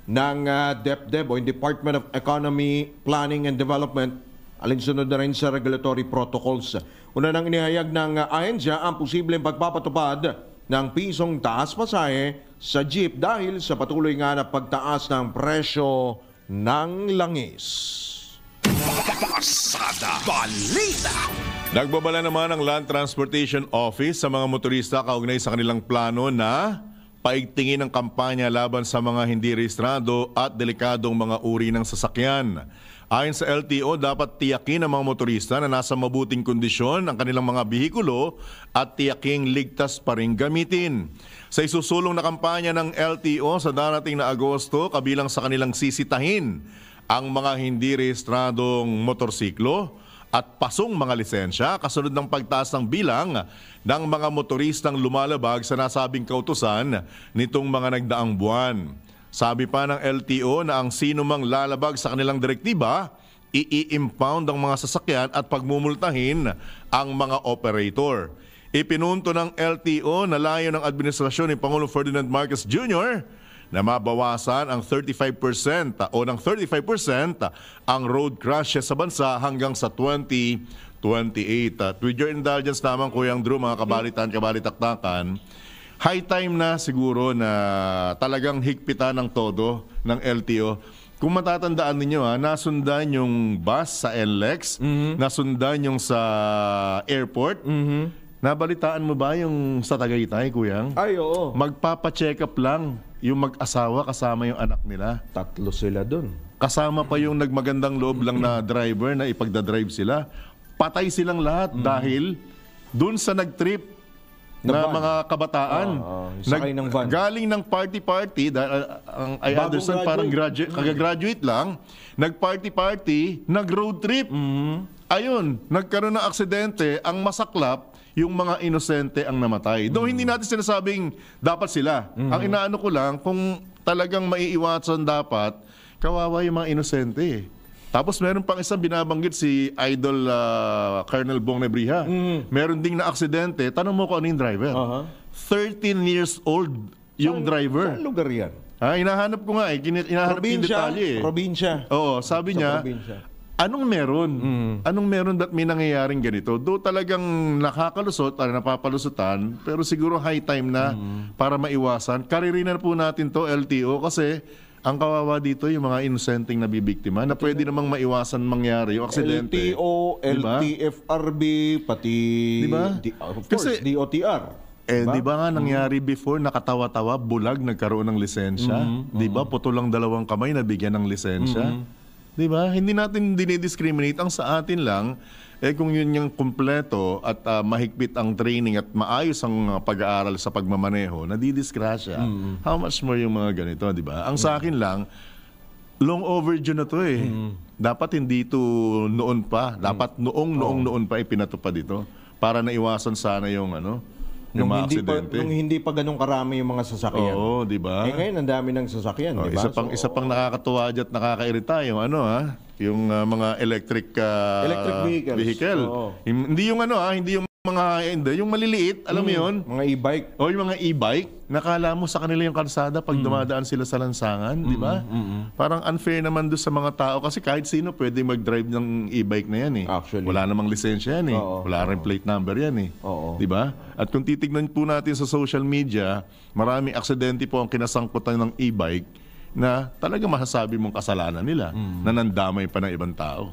ng DepDep o yung Department of Economy, Planning and Development, alinsunod na rin sa regulatory protocols. Una nang inihayag ng ahensya ang posibleng pagpapatupad ng pisong taas pasahe sa jeep dahil sa patuloy nga na pagtaas ng presyo ng langis. Pasada Balita. Nagbabala naman ang Land Transportation Office sa mga motorista kaugnay sa kanilang plano na paigtingin ang kampanya laban sa mga hindi rehistrado at delikadong mga uri ng sasakyan. Ayon sa LTO, dapat tiyakin ng mga motorista na nasa mabuting kondisyon ang kanilang mga bihikulo at tiyaking ligtas pa rin gamitin. Sa isusulong na kampanya ng LTO sa darating na Agosto, kabilang sa kanilang sisitahin ang mga hindi rehistradong motorsiklo at pasong mga lisensya kasunod ng pagtaas ng bilang ng mga motoristang lumalabag sa nasabing kautusan nitong mga nagdaang buwan. Sabi pa ng LTO na ang sino mang lalabag sa kanilang direktiba, i-impound ang mga sasakyan at pagmumultahin ang mga operator. Ipinunto ng LTO na layo ng administrasyon ni Pangulong Ferdinand Marcos Jr. na mabawasan ang 35% o ng 35% ang road crashes sa bansa hanggang sa 2028. With your indulgence naman, Kuyang Drew, mga kabalitan-kabalitaktakan, high time na siguro na talagang higpitan ng todo ng LTO. Kung matatandaan ninyo, nasundan yung bus sa NLEX, nasundan yung sa airport. Nabalitaan mo ba yung sa Tagaytay, Kuyang? Ay, oo. Magpapacheck up lang yung mag-asawa kasama yung anak nila. 3 sila dun. Kasama pa yung nagmagandang loob lang na driver na ipagdadrive sila. Patay silang lahat dahil dun sa nag-trip na mga kabataan. Sakay ng van. Galing ng party-party, I understand parang kagagraduate lang, nag-party-party, nag-road trip. Ayun, nagkaroon ng aksidente, ang masaklap, yung mga inosente ang namatay. Though hindi natin sinasabing dapat sila. Ang inaano ko lang, kung talagang maiiwasan dapat, kawawa yung mga inosente. Tapos meron pang isang binabanggit si Idol Colonel Bong Nebriha. Meron ding na aksidente. Tanong mo ko ano yung driver. 13 years old yung driver. Saan lugar yan? Hinahanap ko nga eh. Hinahanap yung detalye eh. Probinsya. Oo, sabi niya, anong meron? Anong meron that may nangyayaring ganito? Do talagang nakakalusot, napapalusutan, pero siguro high time na para maiwasan. Karirinan po natin to LTO kasi ang kawawa dito yung mga inosenteng nabibiktima na pwede namang maiwasan mangyari yung aksidente. LTO, diba? LTFRB, pati diba? Of course, DOTR. Di ba nga nangyari before, nakatawa-tawa, bulag, nagkaroon ng lisensya? Di ba? Puto lang 2 kamay, nabigyan ng lisensya. Di ba? Hindi natin dinidiscriminate. Ang sa atin lang, kung yun yung kumpleto at mahigpit ang training at maayos ang pag-aaral sa pagmamaneho, nadidisgrasya. How much more yung mga ganito, di ba? Ang sa akin lang, long overdue na to eh. Dapat hindi to noon pa. Dapat noong pa ipinatupad ito para naiwasan sana yung yung mga aksidente. Nung hindi pa ganun karami yung mga sasakyan. Oo, di ba? Ngayon, ang dami ng sasakyan, di ba? Isa pang nakakatuwa at nakakairita yung yung mga electric vehicle. Hindi yung hindi yung yung maliliit, alam mo yun? Mga e-bike. O yung mga e-bike, nakala mo sa kanila yung kalsada pag dumadaan sila sa lansangan, di ba? Parang unfair naman doon sa mga tao kasi kahit sino pwede mag-drive ng e-bike na yan eh. Actually. Wala namang lisensya yan eh. Wala rin plate number yan eh. Di ba? At kung titignan po natin sa social media, maraming aksidente po ang kinasangkutan ng e-bike na talaga masasabi mong kasalanan nila na nandamay pa ng ibang tao.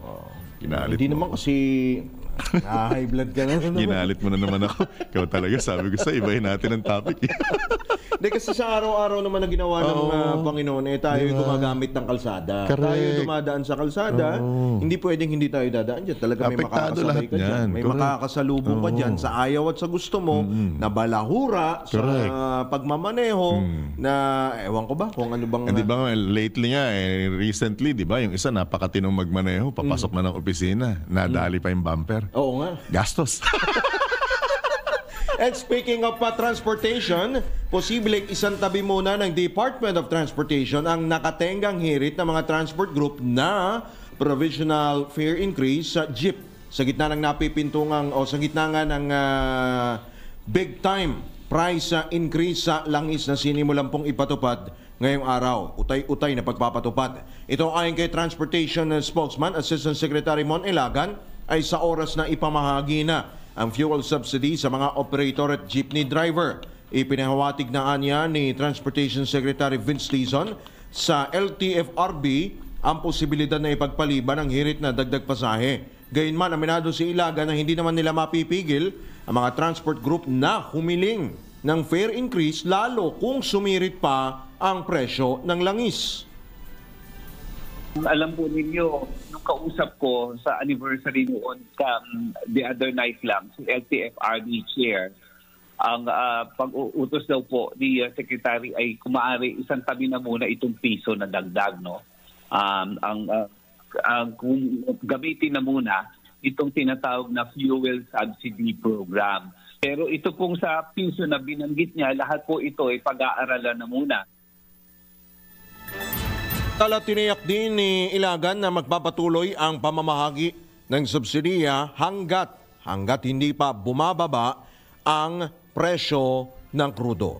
Ginalit Hindi mo. naman kasi high blood ka na naman. Ginalit mo na naman ako. Ikaw talaga, sabi ko sa ibahin natin ang topic. Hindi kasi sa araw-araw naman na ginawa ng Panginoon, tayo gumagamit ng kalsada. Correct. Tayo dumadaan sa kalsada, hindi pwedeng hindi tayo dadaan dyan. Talaga may Apektado makakasabay lahat ka dyan. yan. May Correct. makakasalubong ka dyan sa ayaw at sa gusto mo, na balahura Correct. sa pagmamaneho, na ewan ko ba kung ano bang... Di ba lately nga, recently, di ba, yung isa napakatinong magmaneho, papasok na ng opisina, nadali pa yung bumper. Oo nga. Gastos. And speaking of transportation, posibleng isang tabi muna ng Department of Transportation ang nakatenggang hirit ng mga transport group na provisional fare increase sa jeep sa gitna ng napipintungang o sa gitna nga ng big time price increase sa langis na sinimulan pong ipatupad ngayong araw. Utay-utay na pagpapatupad. Ito ayon kay Transportation Spokesman, Assistant Secretary Mon Ilagan, ay sa oras na ipamahagi na ang fuel subsidy sa mga operator at jeepney driver. Ipinahawatig na anya ni Transportation Secretary Vince Lizon sa LTFRB ang posibilidad na ipagpaliban ang hirit na dagdag pasahe. Gayunman, aminado si Ilaga na hindi naman nila mapipigil ang mga transport group na humiling ng fare increase lalo kung sumirit pa ang presyo ng langis. Alam po ninyo, nung kausap ko sa anniversary noon the other night lang, si LTFRB Chair, ang pag-uutos daw po ni Secretary ay kumaari isang tabi na muna itong piso na dagdag. No? Kung gamitin na muna itong tinatawag na fuel subsidy program. Pero ito pong sa piso na binanggit niya, lahat po ito ay pag-aaralan na muna. Tiniyak din ni Ilagan na magpapatuloy ang pamamahagi ng subsidiya hanggat hindi pa bumababa ang presyo ng krudo.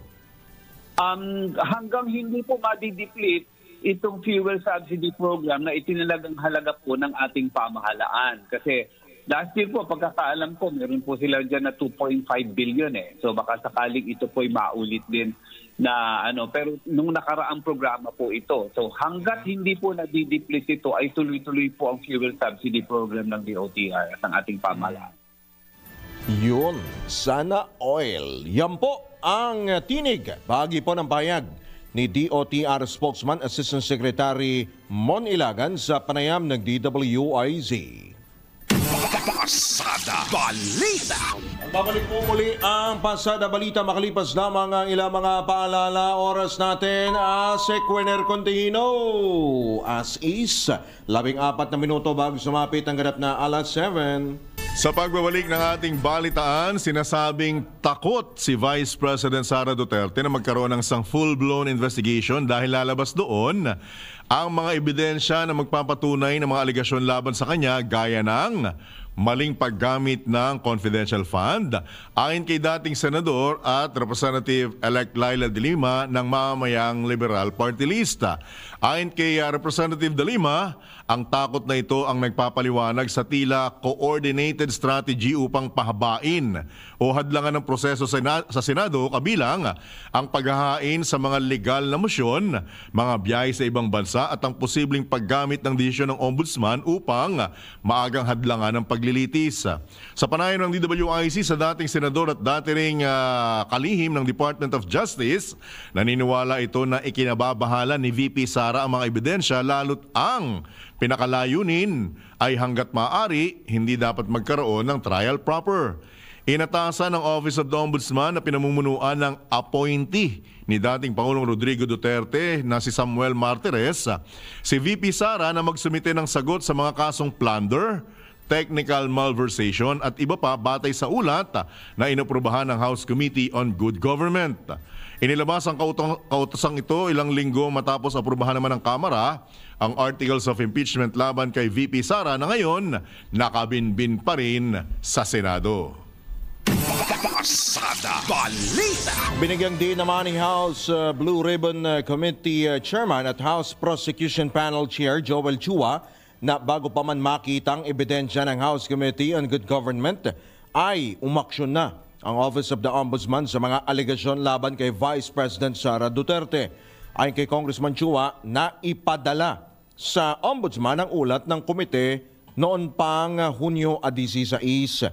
Hanggang hindi po madideplete itong fuel subsidy program na itinalagang halaga po ng ating pamahalaan. Kasi last year po, pagkakaalam ko, meron po sila dyan na 2.5 billion eh. So baka sakaling ito po ay maulit din na pero nung nakaraang programa po ito. So hanggat hindi po nadideplete ito ay tuloy-tuloy po ang fuel subsidy program ng DOTR at ng ating pamahalaan. Yun, sana oil. Yan po ang tinig. Bahagi po ng payag ni DOTR spokesman Assistant Secretary Mon Ilagan sa panayam ng DWIZ. Pasada Balita. Babalik po muli ang Pasada Balita makalipas lamang ang ilang mga paalala. Oras natin Sequener Contihino. As is, 14 na minuto bago sumapit ang ganap na alas 7. Sa pagbabalik ng ating balitaan, sinasabing takot si Vice President Sara Duterte na magkaroon ng isang full-blown investigation dahil lalabas doon ang mga ebidensya na magpapatunay ng mga aligasyon laban sa kanya gaya ng maling paggamit ng confidential fund. Ayon kay dating Senador at Representative-elect Laila De Lima ng Mamamayang Liberal Party List. Ayon kay Representative De Lima, ang takot na ito ang nagpapaliwanag sa tila coordinated strategy upang pahabain o hadlangan ng proseso sa Senado kabilang ang paghahain sa mga legal na moisyon, mga biyahe sa ibang bansa at ang posibleng paggamit ng desisyon ng Ombudsman upang maagang hadlangan ng paglilitis. Sa panayon ng DWIC sa dating Senador at dati ring kalihim ng Department of Justice, naniniwala ito na ikinababahala ni VP Sara ang mga ebidensya lalo't ang pinakalayunin ay hanggat maaari hindi dapat magkaroon ng trial proper. Inatasan ng Office of the Ombudsman na pinamumunuan ng appointee ni dating Pangulong Rodrigo Duterte na si Samuel Martires, si VP Sara na magsumite ng sagot sa mga kasong plunder, technical malversation at iba pa batay sa ulat na inaprubahan ng House Committee on Good Government. Inilabas ang kautosang ito ilang linggo matapos aprubahan naman ng Kamara ang articles of impeachment laban kay VP Sara na ngayon nakabinbin pa rin sa Senado. Pasada Balita. Binigyang din naman ni House Blue Ribbon Committee Chairman at House Prosecution Panel Chair Joel Chua na bago pa man makita ang ebidensya ng House Committee on Good Government ay umaksyon na ang Office of the Ombudsman sa mga alegasyon laban kay Vice President Sara Duterte. Ayon kay Congressman Chua na ipadala sa Ombudsman ang ulat ng komite noon pang Hunyo 16, 6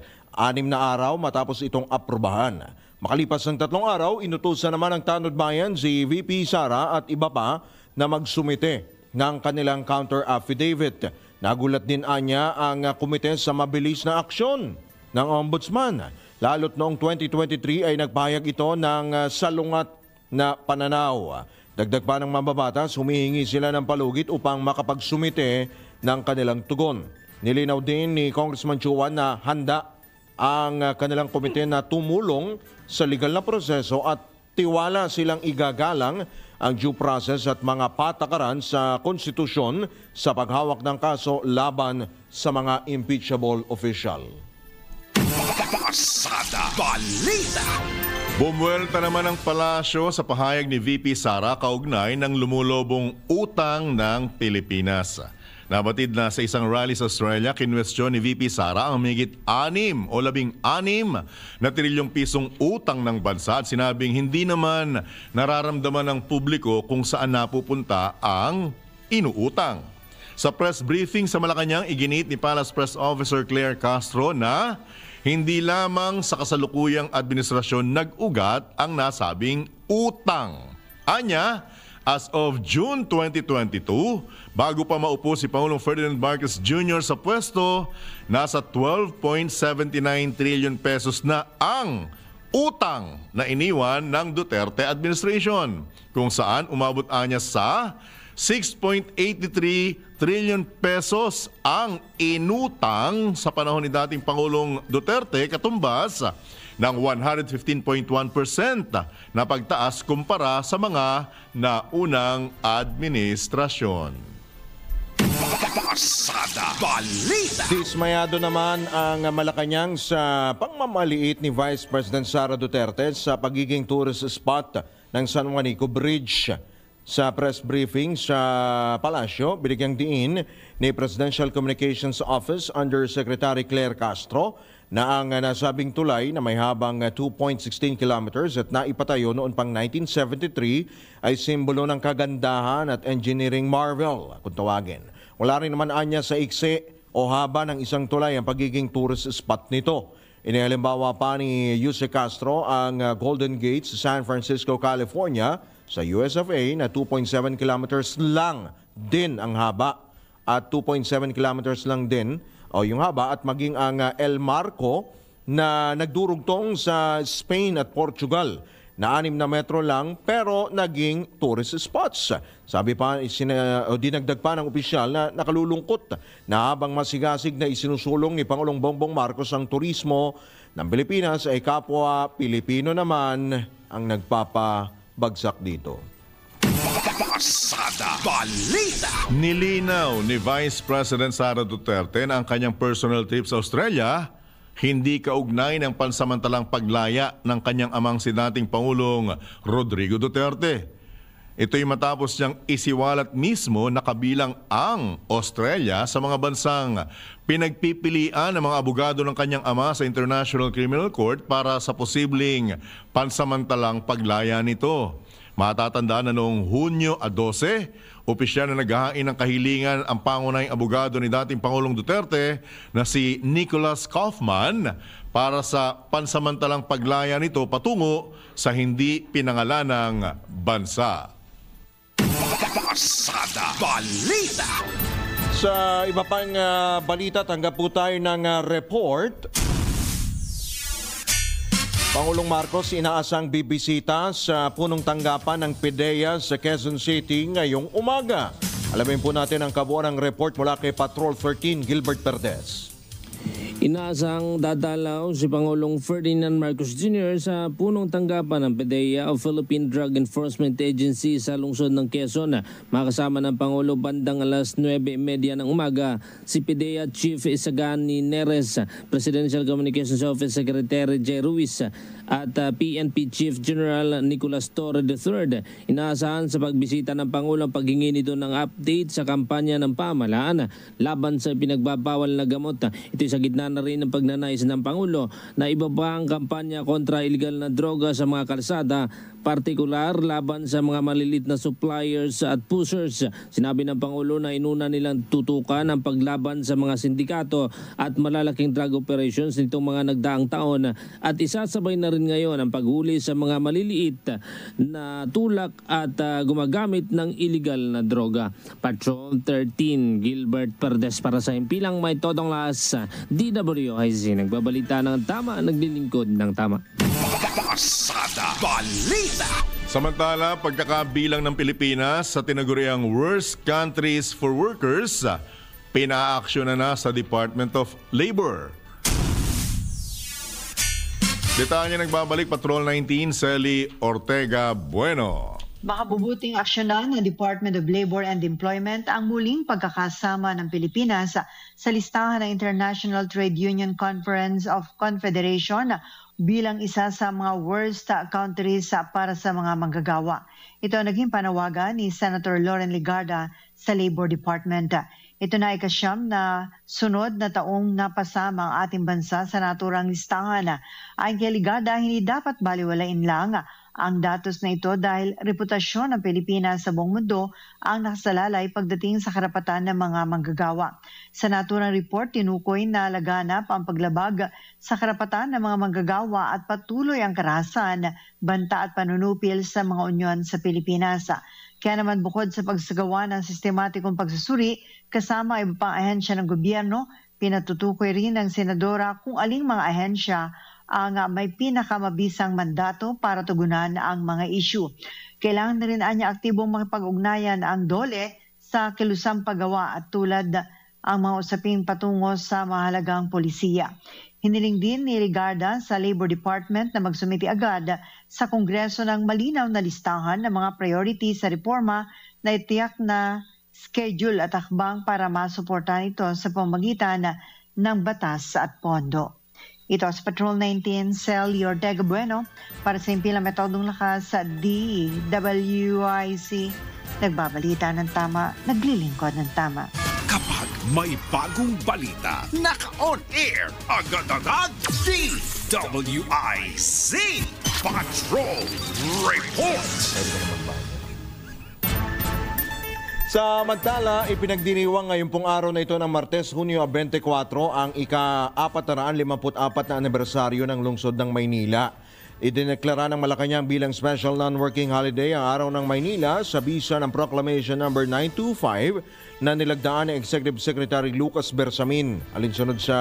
na araw matapos itong aprubahan. Makalipas ng 3 araw, inutusan naman ng Tanod Bayan si VP Sara at iba pa na magsumite ng kanilang counter affidavit. Nagulat din anya ang komite sa mabilis na aksyon ng Ombudsman. Lalo't noong 2023 ay nagpahayag ito ng salungat na pananaw. Dagdag pa ng mambabatas, humihingi sila ng palugit upang makapagsumite ng kanilang tugon. Nilinaw din ni Congressman Chuan na handa ang kanilang komite na tumulong sa legal na proseso at tiwala silang igagalang ang due process at mga patakaran sa konstitusyon sa paghawak ng kaso laban sa mga impeachable official. Pasada Balita. Bumuelta naman ang palasyo sa pahayag ni VP Sara kaugnay ng lumulobong utang ng Pilipinas. Nabatid na sa isang rally sa Australia, kinwestiyon ni VP Sara ang mahigit 6 o 16 na trilyong pisong utang ng bansa at sinabing hindi naman nararamdaman ng publiko kung saan napupunta ang inuutang. Sa press briefing sa Malacanang, iginit ni Palace Press Officer Claire Castro na hindi lamang sa kasalukuyang administrasyon nag-ugat ang nasabing utang. Anya, as of June 2022, bago pa maupo si Pangulong Ferdinand Marcos Jr. sa pwesto, nasa 12.79 trillion pesos na ang utang na iniwan ng Duterte administration, kung saan umabot anya sa 6.83 trillion pesos ang inutang sa panahon ni dating Pangulong Duterte, katumbas ng 115.1% na pagtaas kumpara sa mga naunang administrasyon. Pasada Balita. Dismayado naman ang Malacanang sa pangmamaliit ni Vice President Sara Duterte sa pagiging tourist spot ng San Juanico Bridge. Sa press briefing sa Palasyo, binigyang diin ni Presidential Communications Office Undersecretary Claire Castro na ang nasabing tulay na may habang 2.16 kilometers at naipatayo noon pang 1973 ay simbolo ng kagandahan at engineering marvel, kung tawagin. Wala rin naman anya sa iksi o haba ng isang tulay ang pagiging tourist spot nito. Inihalimbawa pa ni Jose Castro ang Golden Gate sa San Francisco, California sa US of A na 2.7 kilometers lang din ang haba at 2.7 kilometers lang din o yung haba, at maging ang El Marco na nagdurugtong sa Spain at Portugal na 6 na metro lang pero naging tourist spots. Sabi pa, dinagdag pa ng opisyal na nakalulungkot na habang masigasig na isinusulong ni Pangulong Bongbong Marcos ang turismo ng Pilipinas ay kapwa Pilipino naman ang nagpapabagsak dito. Pasada Balita. Nilinaw ni Vice President Sara Duterte na ang kanyang personal trip sa Australia hindi kaugnay ng pansamantalang paglaya ng kanyang amang si dating Pangulong Rodrigo Duterte. Ito'y matapos niyang isiwalat mismo na kabilang ang Australia sa mga bansang pinagpipilian ng mga abogado ng kanyang ama sa International Criminal Court para sa posibleng pansamantalang paglaya nito. Matatandaan na noong Hunyo 12, opisyal na naghahain ng kahilingan ang pangunahing abogado ni dating Pangulong Duterte na si Nicholas Kaufman para sa pansamantalang paglaya nito patungo sa hindi pinangalanang bansa. Pasada Balita. Sa iba pang balita, tanggap po tayo ng report. Pangulong Marcos inaasang bibisita sa punong tanggapan ng PIDEA sa Quezon City ngayong umaga. Alamin po natin ang kabuuan ng report mula kay Patrol 13 Gilbert Perdes. Inaasang dadalaw si Pangulong Ferdinand Marcos Jr. sa punong tanggapan ng PIDEA o Philippine Drug Enforcement Agency sa lungsod ng Quezon. Makasama ng Pangulo bandang alas 9:30 ng umaga si PIDEA Chief Isagani Neres, Presidential Communications Office Secretary J. Ruiz at PNP Chief General Nicolas Torre III. Inaasahan sa pagbisita ng Pangulo ang paghingi nito ng update sa kampanya ng pamahalaan laban sa pinagbabawal na gamot. Ito'y sa gitna na rin ng pagnanais ng Pangulo na ibaba ang kampanya kontra iligal na droga sa mga kalsada, partikular laban sa mga malilit na suppliers at pushers. Sinabi ng Pangulo na inuna nilang tutukan ang paglaban sa mga sindikato at malalaking drug operations nitong mga nagdaang taon at isasabay na rin ngayon ang paghuli sa mga maliliit na tulak at gumagamit ng iligal na droga. Patrol 13 Gilbert Perdes para sa Impilang May Todong Las, DWIZ. Nagbabalita ng tama, naglilingkod ng tama. Pasada Balita. Samantala, pagkakabilang ng Pilipinas sa tinaguriang Worst Countries for Workers, pinaaksyon na sa Department of Labor. Detalye nagbabalik Patrol 19, Sally Ortega Bueno. Makabubuting aksyonan ng Department of Labor and Employment ang muling pagkakasama ng Pilipinas sa listahan ng International Trade Union Conference of Confederation bilang isa sa mga worst countries para sa mga manggagawa. Ito ang naging panawagan ni Senator Loren Legarda sa Labor Department. Ito na ay ika-9 na sunod na taong napasama ang ating bansa sa naturang listahan. Ayon kay Legarda, hindi dapat baliwalain lang ang datos na ito dahil reputasyon ng Pilipinas sa buong mundo ang nakasalalay pagdating sa karapatan ng mga manggagawa. Sa naturang report, tinukoy na laganap ang paglabag sa karapatan ng mga manggagawa at patuloy ang karahasan, banta at panunupil sa mga unyon sa Pilipinas. Kaya naman bukod sa pagsagawa ng sistematikong pagsusuri kasama iba pang ahensya ng gobyerno, pinatutukoy rin ng senadora kung aling mga ahensya ang may pinakamabisang mandato para tugunan ang mga issue. Kailangan na rin niya aktibong makipag-ugnayan ang DOLE sa kilusang paggawa at tulad ang mga usaping patungo sa mahalagang polisiya. Hiniling din ni Rigarda sa Labor Department na magsumiti agad sa Kongreso ng malinaw na listahan ng mga priority sa reforma na itiyak na schedule at akbang para masuportahan ito sa pamamagitan ng batas at pondo. Ito sa Patrol 19, Cel Ortega Bueno para sa Impilang Metodong Lakas sa DWIC. Nagbabalita ng tama, naglilingkod ng tama. Kapag may bagong balita, naka-on air, agad-agad, DWIC Patrol Report. Samantala, ipinagdiriwang ngayon pong araw na ito ng Martes, Hunyo 24, ang ika-454 na anibersaryo ng lungsod ng Maynila. Idineklara ng Malacanang bilang special non-working holiday ang araw ng Maynila sa bisa ng Proclamation No. 925 na nilagdaan ni Executive Secretary Lucas Bersamin, alinsunod sa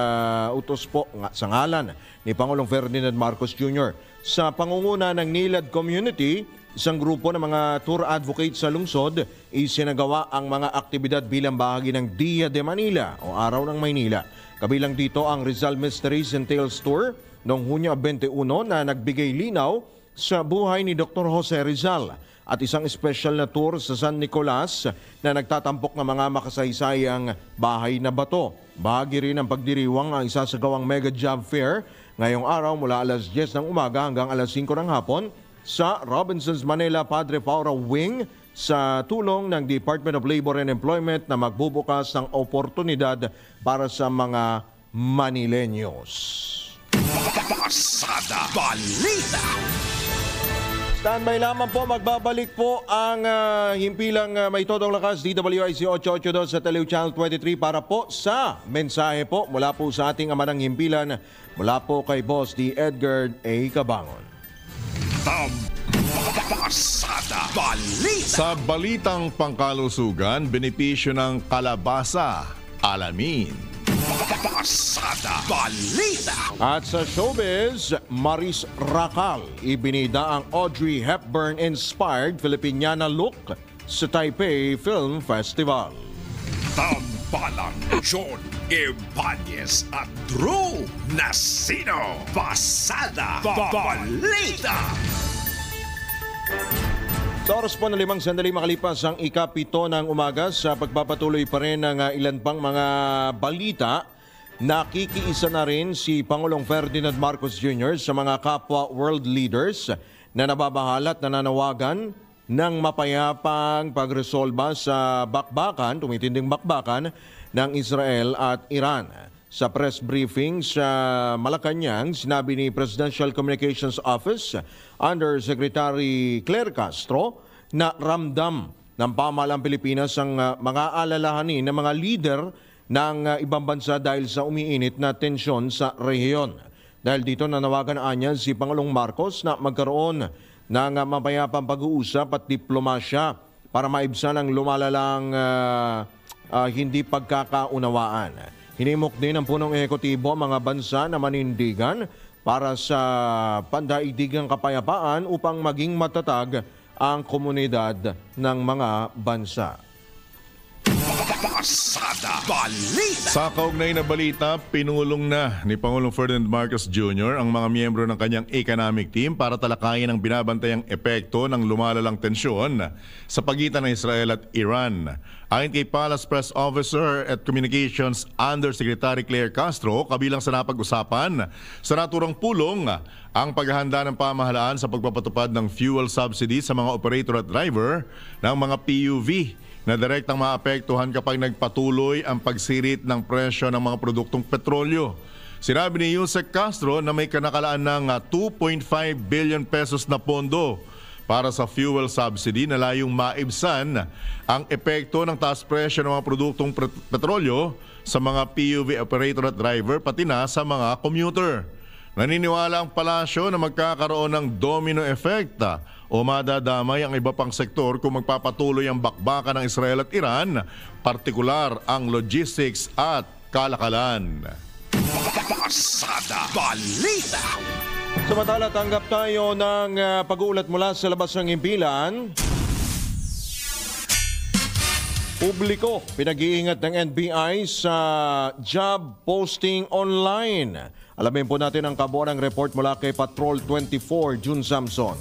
utos po sa ngalan ni Pangulong Ferdinand Marcos Jr. Sa pangunguna ng NILAD Community, isang grupo ng mga tour advocates sa lungsod, isinagawa ang mga aktibidad bilang bahagi ng Dia de Manila o Araw ng Maynila. Kabilang dito ang Rizal Mysteries and Tales Tour noong Hunyo 21 na nagbigay linaw sa buhay ni Dr. Jose Rizal at isang special na tour sa San Nicolas na nagtatampok ng mga makasaysayang bahay na bato. Bahagi rin ng pagdiriwang ang isasagawang Mega Job Fair ngayong araw mula alas 10 ng umaga hanggang alas 5 ng hapon sa Robinsons Manila Padre Faura Wing sa tulong ng Department of Labor and Employment na magbubukas ng oportunidad para sa mga Manileños. Pasada Balita. Standby lamang po, magbabalik po ang himpilang may todong lakas DWIC 882 sa Telew Channel 23 para po sa mensahe po mula po sa ating ama ng himpilan mula po kay Boss D. Edgar A. Cabangon. Pasada Balita. Sa balitang pangkalusugan, benepisyo ng kalabasa. Alamin. Pasada Balita. At sa showbiz, Maris Racal ibinida ang Audrey Hepburn-inspired Filipiniana look sa Taipei Film Festival. Tambalang John Ibanez at Drew Nasino. Pasada Balita. Sa oras po na 5 sandali makalipas ang ika-7 ng umaga sa pagpapatuloy pa rin ng ilan pang mga balita, nakikiisa na rin si Pangulong Ferdinand Marcos Jr. sa mga kapwa world leaders na nababahala at nananawagan ng mapayapang pagresolba sa bakbakan, tumitinding bakbakan ng Israel at Iran. Sa press briefing sa Malacanang, sinabi ni Presidential Communications Office Undersecretary Claire Castro na ramdam ng pamahalang Pilipinas ang mga alalahanin ng mga leader ng ibang bansa dahil sa umiinit na tensyon sa rehiyon. Dahil dito nanawagan niya si Pangulong Marcos na magkaroon ng mapayapang pag-uusap at diplomasya para maibsan ang lumalalang hindi pagkakaunawaan. Hinimok din ng punong ehekutibo ang mga bansa na manindigan para sa pandaigdigang kapayapaan upang maging matatag ang komunidad ng mga bansa. Pasada Balita. Sa kaugnay na balita, pinulong na ni Pangulong Ferdinand Marcos Jr. ang mga miyembro ng kanyang economic team para talakayin ang binabantayang epekto ng lumalalang tensyon sa pagitan ng Israel at Iran. Ayon kay Palace Press Officer at Communications Undersecretary Claire Castro, kabilang sa napag-usapan sa naturang pulong ang paghahanda ng pamahalaan sa pagpapatupad ng fuel subsidy sa mga operator at driver ng mga PUV na direktang maapektuhan kapag nagpatuloy ang pagsirit ng presyo ng mga produktong petrolyo. Sinabi ni Yusek Castro na may kanakalaan ng 2.5 billion pesos na pondo para sa fuel subsidy na layong maibsan ang epekto ng taas presyo ng mga produktong petrolyo sa mga PUV operator at driver pati na sa mga commuter. Naniniwala ang palasyo na magkakaroon ng domino effect o madadamay ang iba pang sektor kung magpapatuloy ang bakbakan ng Israel at Iran, partikular ang logistics at kalakalan. Pasada Balita. Samantala, tanggap tayo ng pag-uulat mula sa labas ng impilan. Publiko, pinag-iingat ng NBI sa job posting online. Alamin po natin ang kabuuan ng report mula kay Patrol 24, June Samson.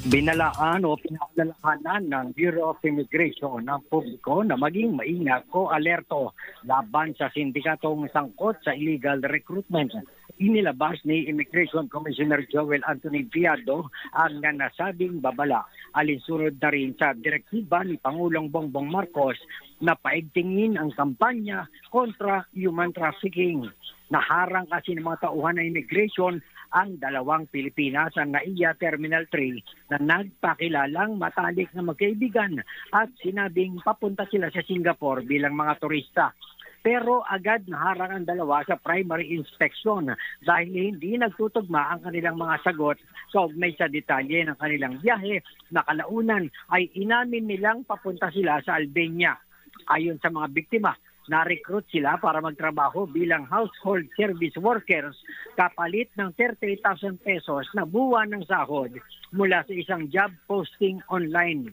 Binalaan o pinaalalahanan ng Bureau of Immigration ng publiko na maging maingat o alerto laban sa sindikatong sangkot sa illegal recruitment. Inilabas ni Immigration Commissioner Joel Anthony Viado ang nasabing babala. Alinsunod na rin sa direktiba ni Pangulong Bongbong Marcos na paigtingin ang kampanya kontra human trafficking. Naharang kasi ng mga tauhan ng immigration ang dalawang Pilipinas sa NAIA Terminal 3 na nagpakilalang matalik na magkaibigan at sinabing papunta sila sa Singapore bilang mga turista. Pero agad naharang ang dalawa sa primary inspection dahil hindi nagtutugma ang kanilang mga sagot sa ugnay sa detalye ng kanilang biyahe na kalaunan ay inamin nilang papunta sila sa Albania. Ayon sa mga biktima, na-recruit sila para magtrabaho bilang household service workers kapalit ng 38,000 pesos na buwan ng sahod mula sa isang job posting online.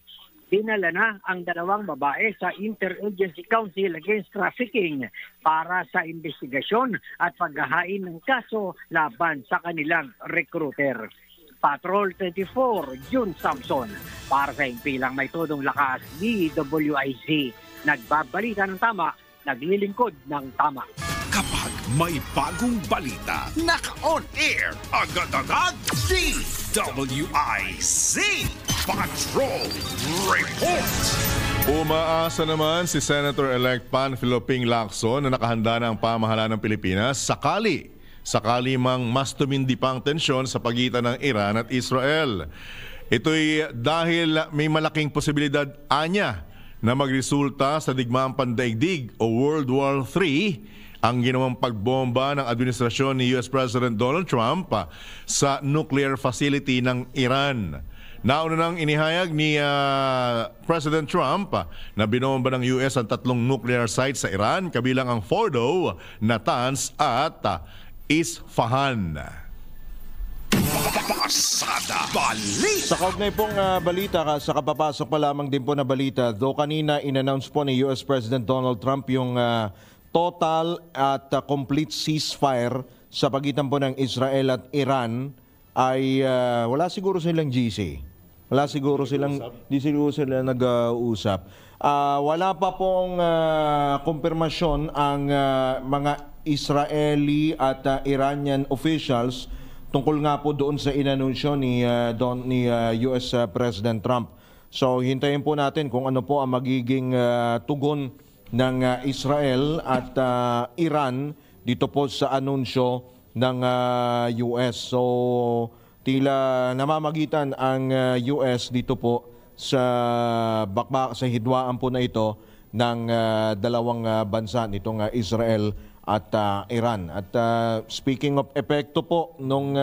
Dinala na ang dalawang babae sa Interagency Council Against Trafficking para sa investigasyon at paghahain ng kaso laban sa kanilang recruiter. Patrol 24, June Samson, para sa impilang may todong lakas, DWIC. Nagbabalita ng tama, naglilingkod ng tama. Kapag may bagong balita, naka-on air, agad-agad, DWIC Patrol Report. Umaasa naman si Senator-elect Panfilo Ping Lacson na nakahanda na ang pamahalaan ng Pilipinas sakali mang mas tumindi pa ang tensyon sa pagitan ng Iran at Israel. Ito'y dahil may malaking posibilidad anya na magresulta sa digmaang pandaigdig o World War III ang ginawang pagbomba ng administrasyon ni US President Donald Trump sa nuclear facility ng Iran. Nauna nang inihayag ni President Trump na binomba ng US ang 3 nuclear sites sa Iran, kabilang ang Fordo, Natanz at Isfahan. Pasada Balita. Sa kaugnay pong balita, sa kapapasok pa lamang din po na balita, though kanina in-announce po ni US President Donald Trump yung total at complete ceasefire sa pagitan po ng Israel at Iran, ay wala siguro silang GC. Wala siguro silang, di siguro sila nag-uusap. Wala pa pong kumpirmasyon ang mga Israeli at Iranian officials tungkol nga po doon sa inanunsyo ni US President Trump. So hintayin po natin kung ano po ang magiging tugon ng Israel at Iran dito po sa anunsyo ng US. So tila namamagitan ang US dito po sa hidwaan po na ito ng dalawang bansa nitong Israel at Iran. At speaking of epekto po nung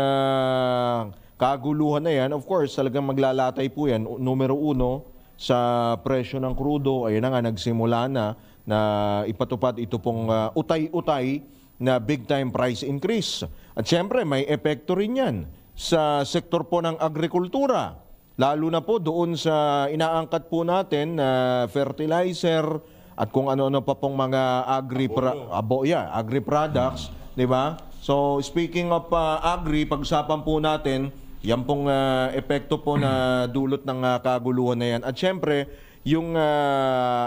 kaguluhan na yan, of course, talagang maglalatay po yan. Numero 1, sa presyo ng krudo, ayun na nga, nagsimula na ipatupad ito pong utay-utay na big-time price increase. At syempre, may epekto rin yan sa sektor po ng agrikultura. Lalo na po doon sa inaangkat po natin na fertilizer, at kung ano-ano pa pong mga agri products, di ba? So speaking of agri, pag-usapan po natin, yan pong epekto po na dulot ng kaguluhan na yan. At syempre, yung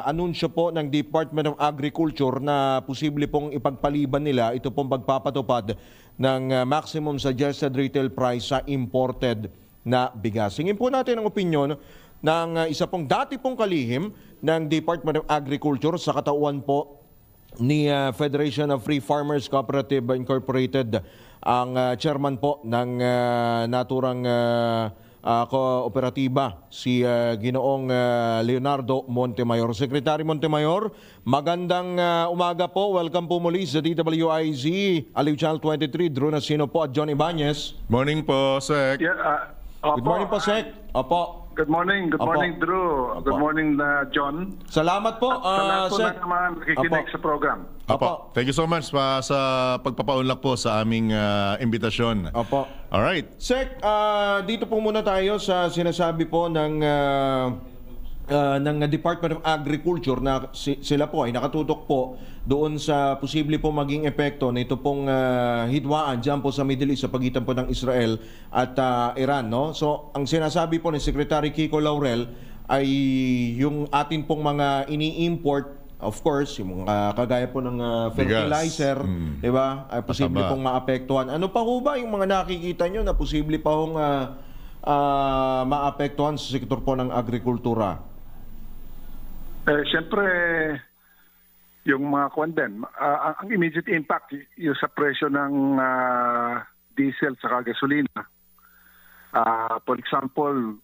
anunsyo po ng Department of Agriculture na posible pong ipagpaliban nila, ito pong pagpapatupad ng maximum suggested retail price sa imported na bigas. Hingin po natin ang opinyon ng isa pong dati pong kalihim ng Department of Agriculture sa katauhan po ni Federation of Free Farmers Cooperative Incorporated, ang chairman po ng naturang Kooperatiba, si Ginoong Leonardo Montemayor. Secretary Montemayor, magandang umaga po. Welcome po muli sa DWIZ, Aliw Channel 23, Drew Nasino po at John Ibanez. Morning po, Sec. Good morning po, Sec. Opo. Good morning. Good Opo. morning, Drew. Good morning, John. Salamat po, Salamat po Sec. na naman nakikinig sa program. Apo. Thank you so much sa pagpapaunlak po sa aming imbitasyon. Opo. Alright. Sec, dito po muna tayo sa sinasabi po ng Department of Agriculture na sila po ay nakatutok po doon sa posible po maging epekto na ito pong hidwaan dyan po sa Middle East sa pagitan po ng Israel at Iran. No? So, ang sinasabi po ni Secretary Kiko Laurel ay yung atin pong mga ini-import, of course, yung mga kagaya po ng fertilizer, di ba? Ay posible pong maapektuhan. Ano pa ho ba yung mga nakikita nyo na posible pa hong maapektuhan sa sektor po ng agrikultura? Siyempre, yung mga kwan din, ang immediate impact yung sa presyo ng diesel sa gasolina. For example,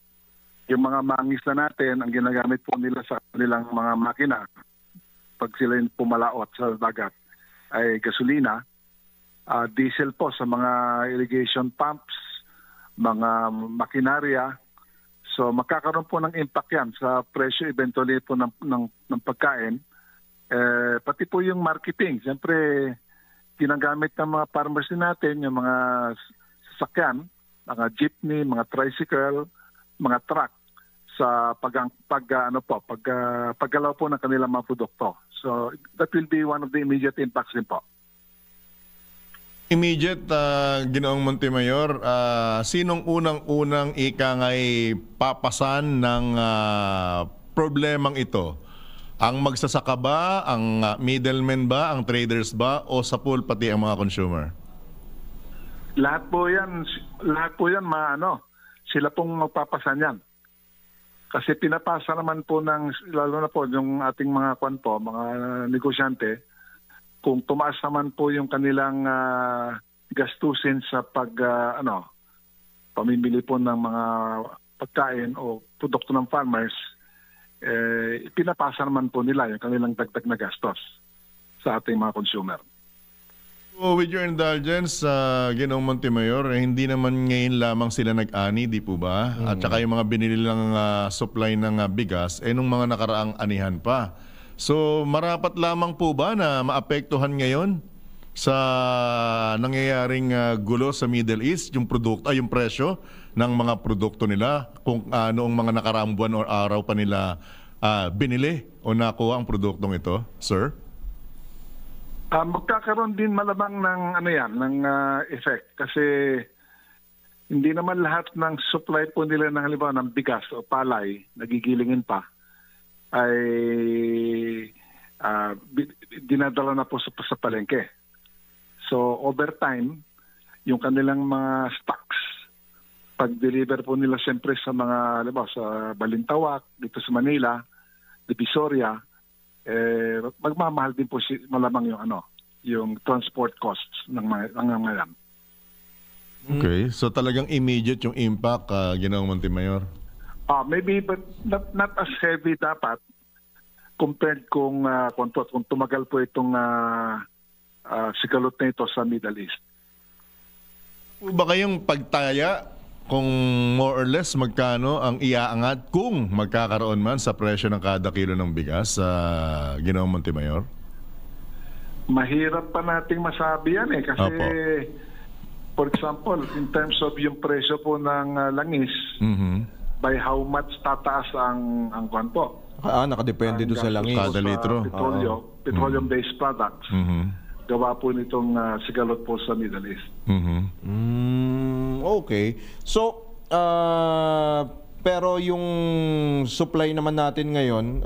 yung mga mangisda natin, ang ginagamit po nila sa kanilang mga makina, pag sila yung pumalaot sa dagat, ay gasolina, diesel po sa mga irrigation pumps, mga makinarya. So magkakaroon po ng impact yan sa presyo eventually po ng pagkain. Pati po yung marketing. Siyempre, ginagamit ng mga farmers natin, yung mga sasakyan, mga jeepney, mga tricycle, mga truck sa paggalaw po ng kanilang mga produkto. So that will be one of the immediate impacts din po. Immediate, Ginoong Montemayor, sinong unang-unang ikangay papasan ng problemang ito? Ang magsasaka ba, ang middlemen ba, ang traders ba, o sa pool pati ang mga consumer? Lahat po yan sila pong magpapasan yan. Kasi pinapasa naman po lalo na po yung ating mga mga negosyante, kung tumaas naman po yung kanilang gastusin sa pamimili po ng mga pagkain o produkto ng farmers, pinapasa naman po nila yung kanilang dagdag na gastos sa ating mga consumer. So with your indulgence, Ginoong Montemayor, hindi naman ngayon lamang sila nag-ani, di po ba? At saka yung mga binili lang supply ng bigas, nung mga nakaraang anihan pa. So marapat lamang po ba na maapektuhan ngayon sa nangyayaring gulo sa Middle East yung presyo ng mga produkto nila kung noong mga nakaraang buwan o araw pa nila binili o nakuha ang produktong ito, sir? Magkakaroon din malamang ng effect kasi hindi naman lahat ng supply po nila ng halimbawa ng bigas o palay nagigilingin pa ay dinadala na po sa palengke. So over time, yung kanilang mga stocks, pag-deliver po nila siyempre sa mga, sa Balintawak, dito sa Manila, Divisoria, magmamahal din po malamang yung transport costs ng mga yan. Okay, so talagang immediate yung impact, Ginoong Montemayor? Maybe, but not as heavy dapat compared kung tumagal po itong sigalot na ito sa Middle East. Ba kayong pagtaya kung more or less magkano ang iaangat kung magkakaroon man sa presyo ng kada kilo ng bigas sa Ginoong Montemayor? Mahirap pa nating masabi yan kasi Opo. For example, in terms of yung presyo po ng langis, by how much tataas ang kwan po? Nakadepende doon sa langis. Kada litro. Petroleum-based products. Gawa po nitong sigalot po sa Middle East. Okay. So, pero yung supply naman natin ngayon,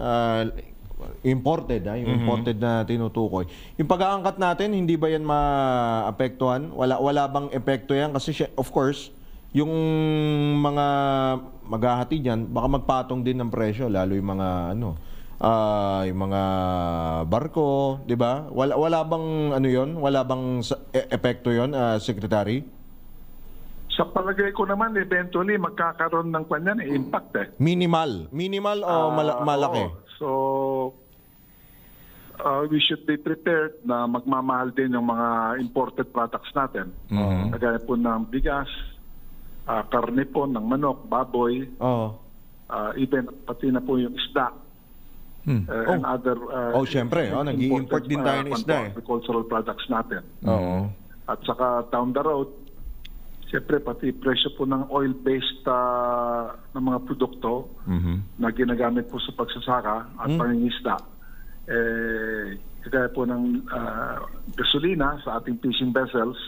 imported, yung imported na tinutukoy. Yung pag-aangkat natin, hindi ba yan maapektuhan? Wala bang epekto yan? Kasi of course, yung mga maghahati diyan, baka magpatong din ng presyo, lalo yung mga yung mga barko, 'di ba? Wala bang yon? Wala bang epekto yon, Secretary? Sa palagay ko naman, eventually, magkakaroon ng kanyan, impact Minimal o malaki? Oo. So, we should be prepared na magmamahal din yung mga imported products natin. Kagaya po ng bigas, karne po, ng manok, baboy, even pati na po yung isda. And other syempre, nag-i-import din tayo ng isda. Agricultural products natin. At saka down the road, siyempre pati presyo po ng oil-based ng mga produkto na ginagamit po sa pagsasaka at pangingisda. Kagaya po ng gasolina sa ating fishing vessels,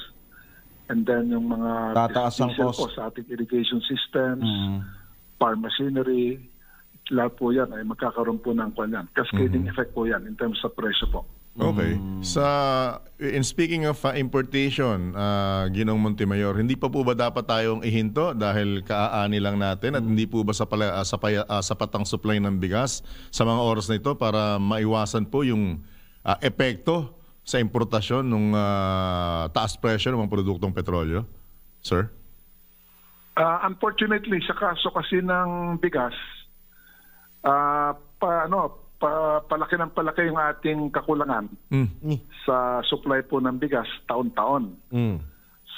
and then yung mga tataas ang diesel cost po sa ating irrigation systems, farm machinery, lahat po yan ay magkakaroon po ng kanyan. Cascading effect po yan in terms of presyo po. Okay. In speaking of importation, Ginoong Montemayor, hindi pa po ba dapat tayong ihinto dahil kaaani lang natin at hindi po ba sapat ang supply ng bigas sa mga oras na ito para maiwasan po yung epekto sa importasyon ng taas presyo ng mga produktong petrolyo? Sir? Unfortunately, sa kaso kasi ng bigas, palaki ng palaki yung ating kakulangan sa supply po ng bigas taon-taon.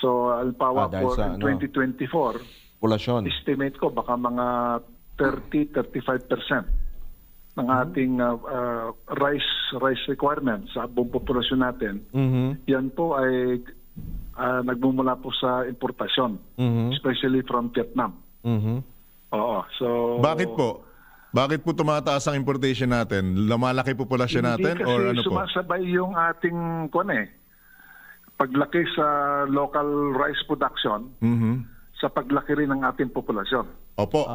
So, alpawa po in 2024, estimate ko baka mga 30-35% ng ating rice requirements sa buong populasyon natin. Yan po ay nagmumula po sa importasyon, especially from Vietnam. So, bakit po? Bakit po tumataas ang importation natin? Lumalaki populasyon natin or ano po? Sumasabay yung ating paglaki sa local rice production sa paglaki rin ng ating populasyon. Opo.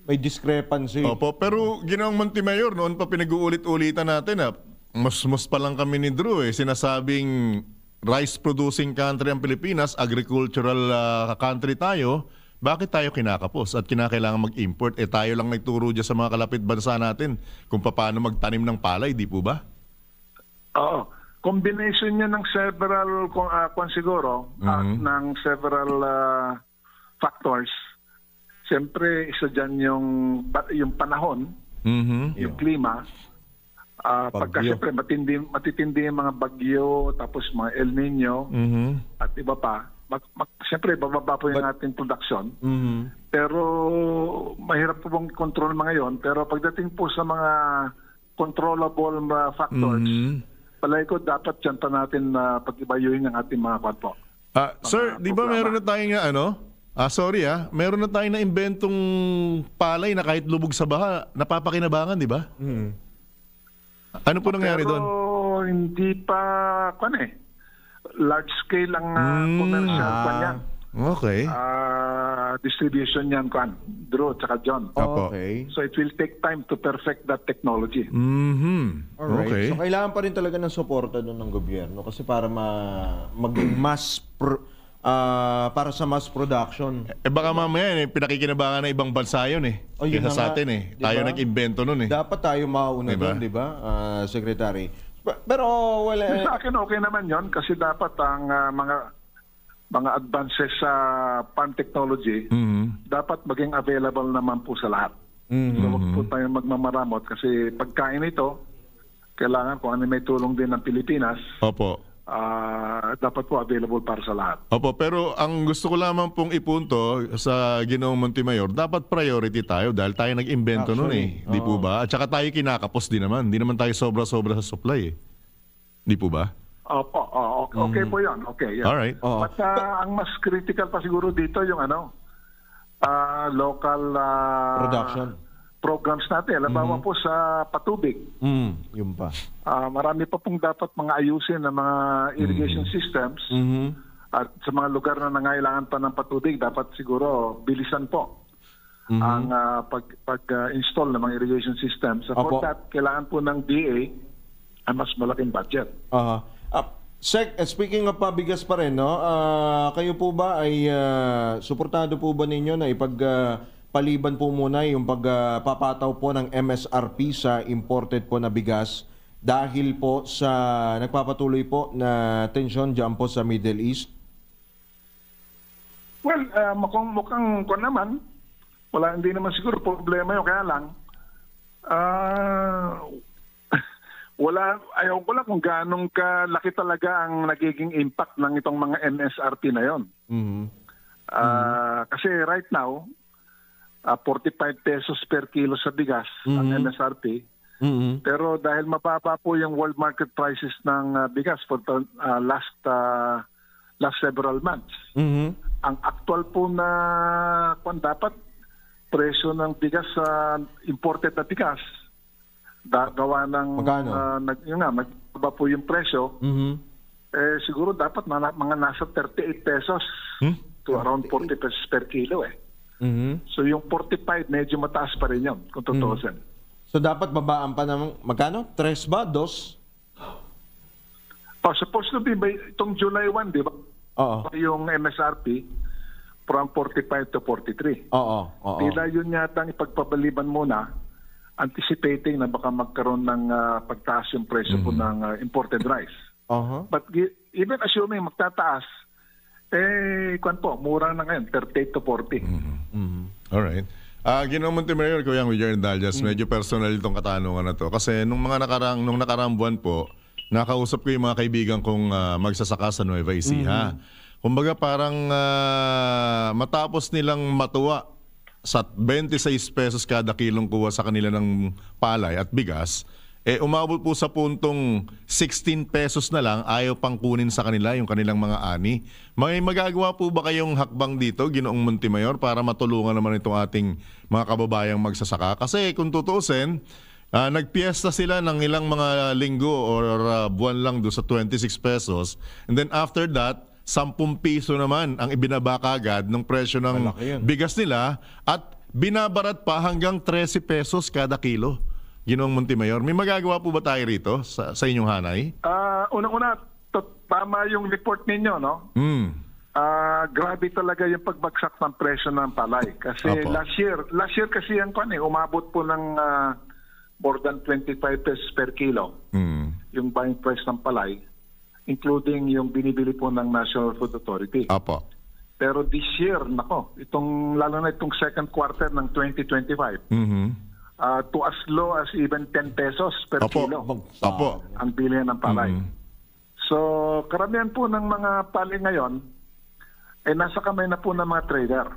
May discrepancy. Opo, pero Ginoong Montemayor, noon pa pinag-uulit-ulitan natin mas pa lang kami ni Drew sinasabing rice producing country ang Pilipinas, agricultural country tayo. Bakit tayo kinakapos at kinakailangan mag-import? Tayo lang nagturo dyan sa mga kalapit bansa natin kung paano magtanim ng palay, di po ba? Oo. Combination niya ng several, ng several factors. Siyempre, isa dyan yung panahon, yung klima. Pagka siyempre matitindi yung mga bagyo, tapos mga El Nino, at iba pa. Siyempre, bababa po yung ating production. Pero mahirap po pong control mga yon. Pero pagdating po sa mga controllable factors, palay ko dapat dyan pa natin pag-ibayuhin ang ating mga kwadpo. Sir, di ba meron na tayong meron na tayong na-inventong palay na kahit lubog sa baha, napapakinabangan, di ba? Ano po nangyari doon? Pero hindi pa, large scale ang commercial kanya. Okay. Distribution yan, Drew at saka John. Okay. So it will take time to perfect that technology. Alright. Okay. So kailangan pa rin talaga ng suporta doon ng gobyerno kasi para para sa mass production. Baka mamaya pinakikinabangan ng ibang bansa yun kaysa sa atin diba? Tayo nag-invento nun Dapat tayo mauna diba? doon, di ba, Secretary? Pero sa akin okay naman yon kasi dapat ang mga advances sa farm technology dapat maging available naman po sa lahat. So wag po tayong magmamaramot kasi pagkain ito kailangan kung ano may tulong din ng Pilipinas. Opo. Dapat po available para sa lahat. Opo, pero ang gusto ko lamang pong ipunto sa Ginoong Montemayor, dapat priority tayo dahil tayo nag-invento nun Di po ba? At saka tayo kinakapos din naman. Hindi naman tayo sobra-sobra sa supply Di po ba? Opo, okay po yun. Okay, yeah. Alright. But ang mas critical pa siguro dito yung local production programs natin. Alam po sa patubig. Yun pa. Marami pa pong dapat mga ayusin ng mga irrigation systems. At sa mga lugar na nangailangan pa ng patubig, dapat siguro bilisan po ang pag-install ng mga irrigation systems. So for that, kailangan po ng DA ang mas malaking budget. Sec, speaking of pabigas pa rin, kayo po ba ay suportado po ba ninyo na paliban po muna yung pagpapataw po ng MSRP sa imported po na bigas dahil po sa nagpapatuloy po na tensyon dyan po sa Middle East? Well, mukhang ko naman, hindi naman siguro problema yun. Kaya lang, ayaw ko lang kung gaano kalaki talaga ang nagiging impact ng itong mga MSRP na yon. Kasi right now, 45 pesos per kilo sa bigas ang MSRP. Pero dahil mababa po yung world market prices ng bigas for the last several months, ang actual po na dapat presyo ng bigas imported na bigas gawa ng nagbaba po yung presyo, siguro dapat mga nasa 38 pesos to around 40 pesos per kilo So yung 45 medyo mataas pa rin yun kung tutuusin. So dapat babaan pa ng magkano? 3 ba? 2? Supposed to be itong July 1, di ba? Oo. Yung MSRP from 45 to 43. Oo. Tila yun yata ang ipagpabaliban muna, anticipating na baka magkaroon ng pagtaas yung presyo po ng imported rice. But even assuming magtataas, mura na ngayon, 38 to 40. Alright. Ginoong Montemayor, Kuya William Dallas, medyo personal itong katanungan na to. Kasi nung nakaraang buwan po, nakausap ko yung mga kaibigan kong magsasaka sa Nueva Ecija. Kumbaga parang matapos nilang matuwa sa 26 pesos kada kilong kuha sa kanila ng palay at bigas, umabot po sa puntong 16 pesos na lang, ayaw pang kunin sa kanila yung kanilang mga ani. May magagawa po ba kayong hakbang dito, Ginoong Montemayor, para matulungan naman itong ating mga kababayang magsasaka? Kasi kung tutuusin, nagpiesta sila ng ilang mga linggo or buwan lang do sa 26 pesos. And then after that, 10 piso naman ang ibinaba kagad ng presyo ng bigas nila at binabarat pa hanggang 13 pesos kada kilo. Ginoong Montemayor, may magagawa po ba tayo rito sa inyong hanay? Unang-una, tama yung report ninyo, no? Grabe talaga yung pagbagsak ng presyo ng palay. Kasi last year kasi yan umabot po ng more than 25 pesos per kilo yung buying price ng palay, including yung binibili po ng National Food Authority. Pero this year, lalo na itong second quarter ng 2025, to as low as even 10 pesos per kilo ang bilihan ng palay. So, karamihan po ng mga palay ngayon nasa kamay na po ng mga trader.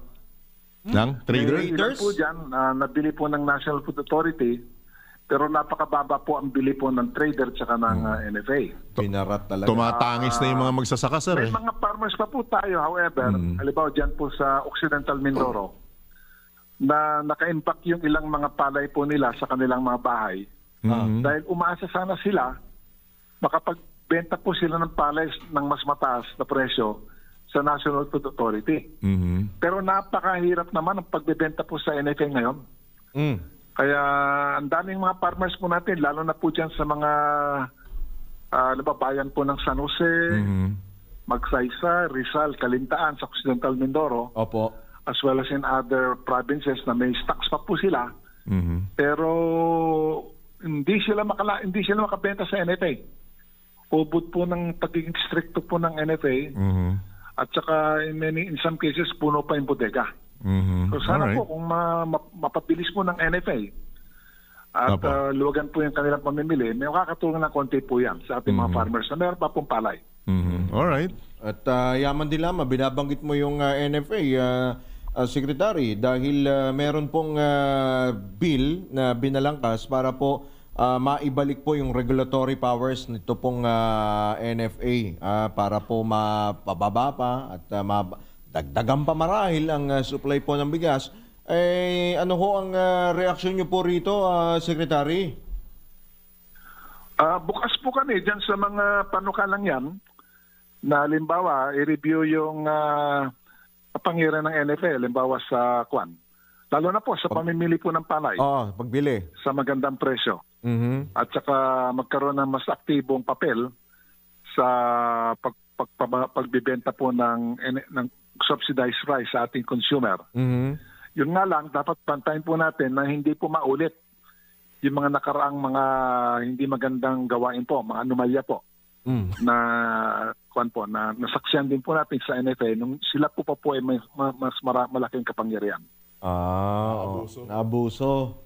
Ng traders? Ilan po dyan, nabili po ng National Food Authority, pero napakababa po ang bili po ng trader tsaka ng NFA. Pinarat talaga. Tumatangis na yung mga magsasaka, sir. May mga farmers pa po tayo, however, halimbawa dyan po sa Occidental Mindoro, na naka-impact yung ilang mga palay po nila sa kanilang mga bahay. Dahil umaasa sana sila, makapagbenta po sila ng palay ng mas mataas na presyo sa National Food Authority. Pero napakahirap naman ang pagbebenta po sa NFA ngayon. Kaya ang daming mga farmers po natin, lalo na po dyan sa mga bayan po ng San Jose, Magsaysay, Rizal, Calintaan, sa Occidental Mindoro, as well as in other provinces na may stocks pa po sila. Pero hindi sila makabenta sa NFA. Ubod po ng pagiging stricto po ng NFA. At saka in some cases puno pa yung bodega. So sana po kung mapabilis po ng NFA at luwagan po yung kanilang pamimili, may makakatulong ng konti po yan sa ating mga farmers na meron pa pong palay. Alright. At Yaman Dilama, binabanggit mo yung NFA, Secretary, dahil meron pong bill na binalangkas para po maibalik po yung regulatory powers nito pong NFA para po mapababa pa at dagdagan pa marahil ang supply po ng bigas. Ano ho ang reaksyon nyo po rito, Secretary? Bukas po kami dyan sa mga panukalang yan na halimbawa i-review yung kapangyarihan ng NFA, halimbawa sa kwan. Lalo na po sa pamimili po ng palay. Pagbili. Sa magandang presyo. At saka magkaroon ng mas aktibong papel sa pagbibenta po ng subsidized rice sa ating consumer. Yun nga lang, dapat pantayin po natin na hindi po maulit yung mga nakaraang mga hindi magandang gawain po, mga anomalya po, na na nasaksiyan din po natin sa NFA nung sila po pa po ay may mas malaking kapangyarihan. Naabuso.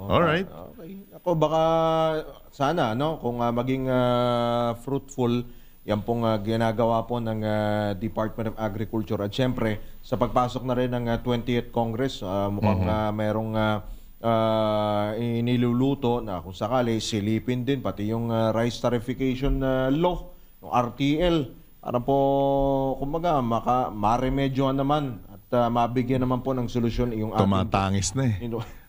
Alright. Okay. Ako baka sana kung maging fruitful yan pong ginagawa po ng Department of Agriculture at syempre sa pagpasok na rin ng 20th Congress mukhang mayroong iniluluto na kung sakali silipin din pati yung rice tarification law, yung RTL para po kumbaga maremedyohan naman at mabigyan naman po ng solusyon yung Tumatangis na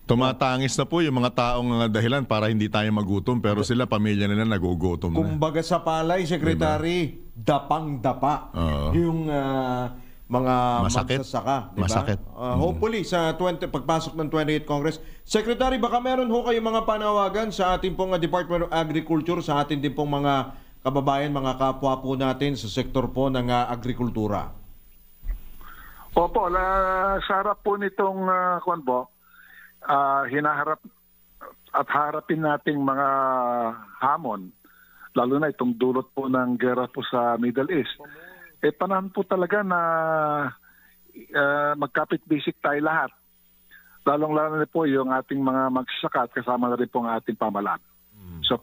Tumatangis na po yung mga taong dahilan para hindi tayo magutom pero sila pamilya nila nagugutom na. Kumbaga sa palay, Secretary, dapang-dapa yung mga magsasaka. Diba? Masakit. Hopefully, sa pagpasok ng 28th Congress. Secretary, baka meron ho kayo mga panawagan sa ating pong Department of Agriculture, sa ating din pong mga kababayan, mga kapwa po natin sa sektor po ng agrikultura. Opo, sa harap po nitong hinaharap at harapin nating mga hamon, lalo na itong dulot po ng gera po sa Middle East. Panahon po talaga na magkapit-bisik tayo lahat. Lalong-lalo na po yung ating mga magsasaka at kasama na rin po ang ating pamahalaan. So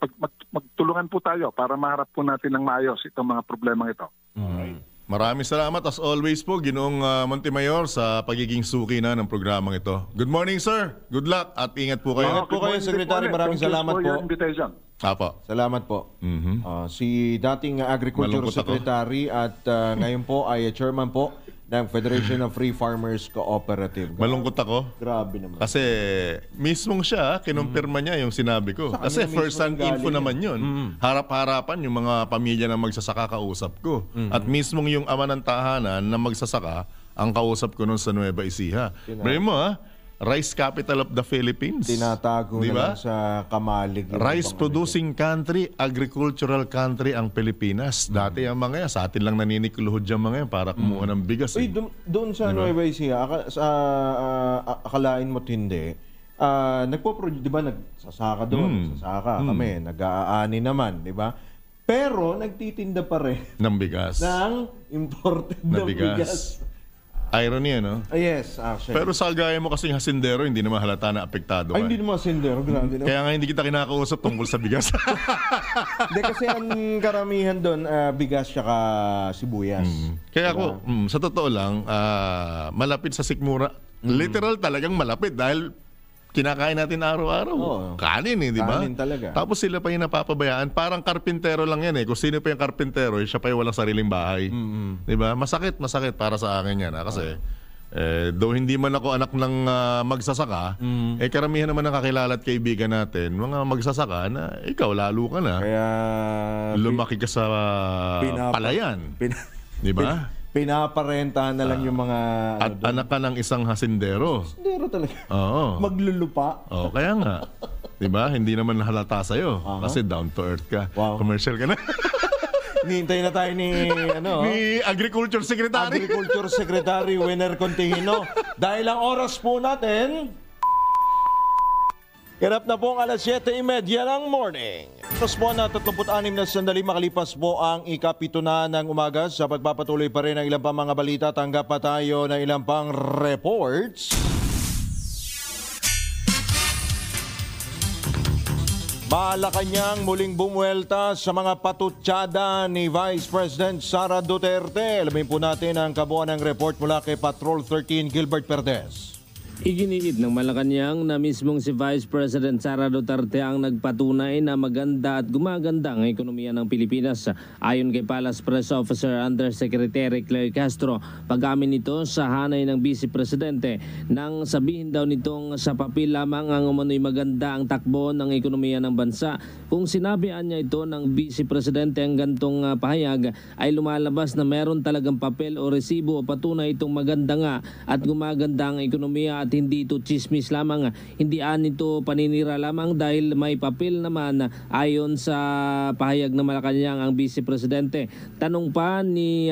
magtulungan po tayo para maharap po natin ng maayos itong mga problemang ito. Maraming salamat as always po, Ginoong Montemayor, sa pagiging suki na ng programang ito. Good morning, sir. Good luck at ingat po kayo. Ingat po kayo, Secretary. Maraming salamat po. Apo. Salamat po. Si dating Agriculture Malungkot Secretary at ngayon po ay Chairman po ng Federation of Free Farmers Cooperative. Malungkot ako. Grabe naman. Kasi mismong siya, kinumpirma niya yung sinabi ko. Kasi first-hand info naman yun. Harap-harapan yung mga pamilya na magsasaka kausap ko. At mismong yung ama ng tahanan na magsasaka, ang kausap ko nun sa Nueva Ecija. Bray mo rice capital of the Philippines. Tinatago na lang sa kamalig. Rice producing country, agricultural country ang Pilipinas. Dati ang mga yan, sa atin lang naninikulohod yung mga yan para kumuha ng bigas. Doon sa Nueva Ecija, akalain mo't hindi, nagpo-produce, di ba, nagsasaka doon, nagsasaka kami, nag-aani naman, di ba? Pero nagtitinda pa rin ng bigas. Ng imported na bigas. Irony, Yes, actually. Pero sa gaya mo kasing hasindero, hindi naman halata na apektado ka. Ay, hindi naman hasindero. Grabe naman. Kaya nga hindi kita kinakausap tungkol sa bigas. Hindi, kasi ang karamihan doon, bigas tsaka sibuyas. Kaya ako, sa totoo lang, malapit sa sikmura. Literal talagang malapit dahil kinakain natin araw-araw. Kanin di ba? Kanin talaga. Tapos sila pa yung napapabayaan. Parang karpintero lang yan Kung sino pa yung karpintero, siya pa yung walang sariling bahay. Di ba? Masakit para sa akin yan. Kasi, though hindi man ako anak ng magsasaka, karamihan naman ng kakilala at kaibigan natin, mga magsasaka na ikaw, lalo ka na. Kaya lumaki ka sa palayan. Di ba? Pinaparentahan na lang yung mga... At anak ka ng isang hasindero. Hasindero talaga. Oo. Maglulupa. Kaya nga. Diba? Hindi naman halata sa'yo. Kasi down to earth ka. Wow. Commercial ka na. Hinihintay na tayo ni Agriculture Secretary. Agriculture Secretary Winner Contihino. Dahil ang oras po natin... Hirap na po ang 7:30 ng morning. Tapos po na 36 na sandali makalipas po ang ikapito na ng umaga. Sa pagpapatuloy pa rin ng ilang pang mga balita, tanggap pa tayo ng ilang pang reports. Malacanang muling bumuelta sa mga patutsada ni Vice President Sara Duterte. Alamin po natin ang kabuuan ng report mula kay Patrol 13 Gilbert Perdes. Iginiit ng Malacanang na mismong si Vice President Sara Duterte ang nagpatunay na maganda at gumaganda ang ekonomiya ng Pilipinas. Ayon kay Palace Press Officer Undersecretary Claire Castro, pag-amin nito sa hanay ng Vice Presidente nang sabihin daw nitong sa papel lamang ang umano'y maganda ang takbo ng ekonomiya ng bansa. Kung sinabihan niya ito ng Vice Presidente ang gantong pahayag, ay lumalabas na meron talagang papel o resibo o patunay itong maganda nga at gumaganda ang ekonomiya at hindi ito chismis lamang, hindi ito paninira lamang dahil may papel naman ayon sa pahayag ng Malacanang ang Vice Presidente. Tanong pa ni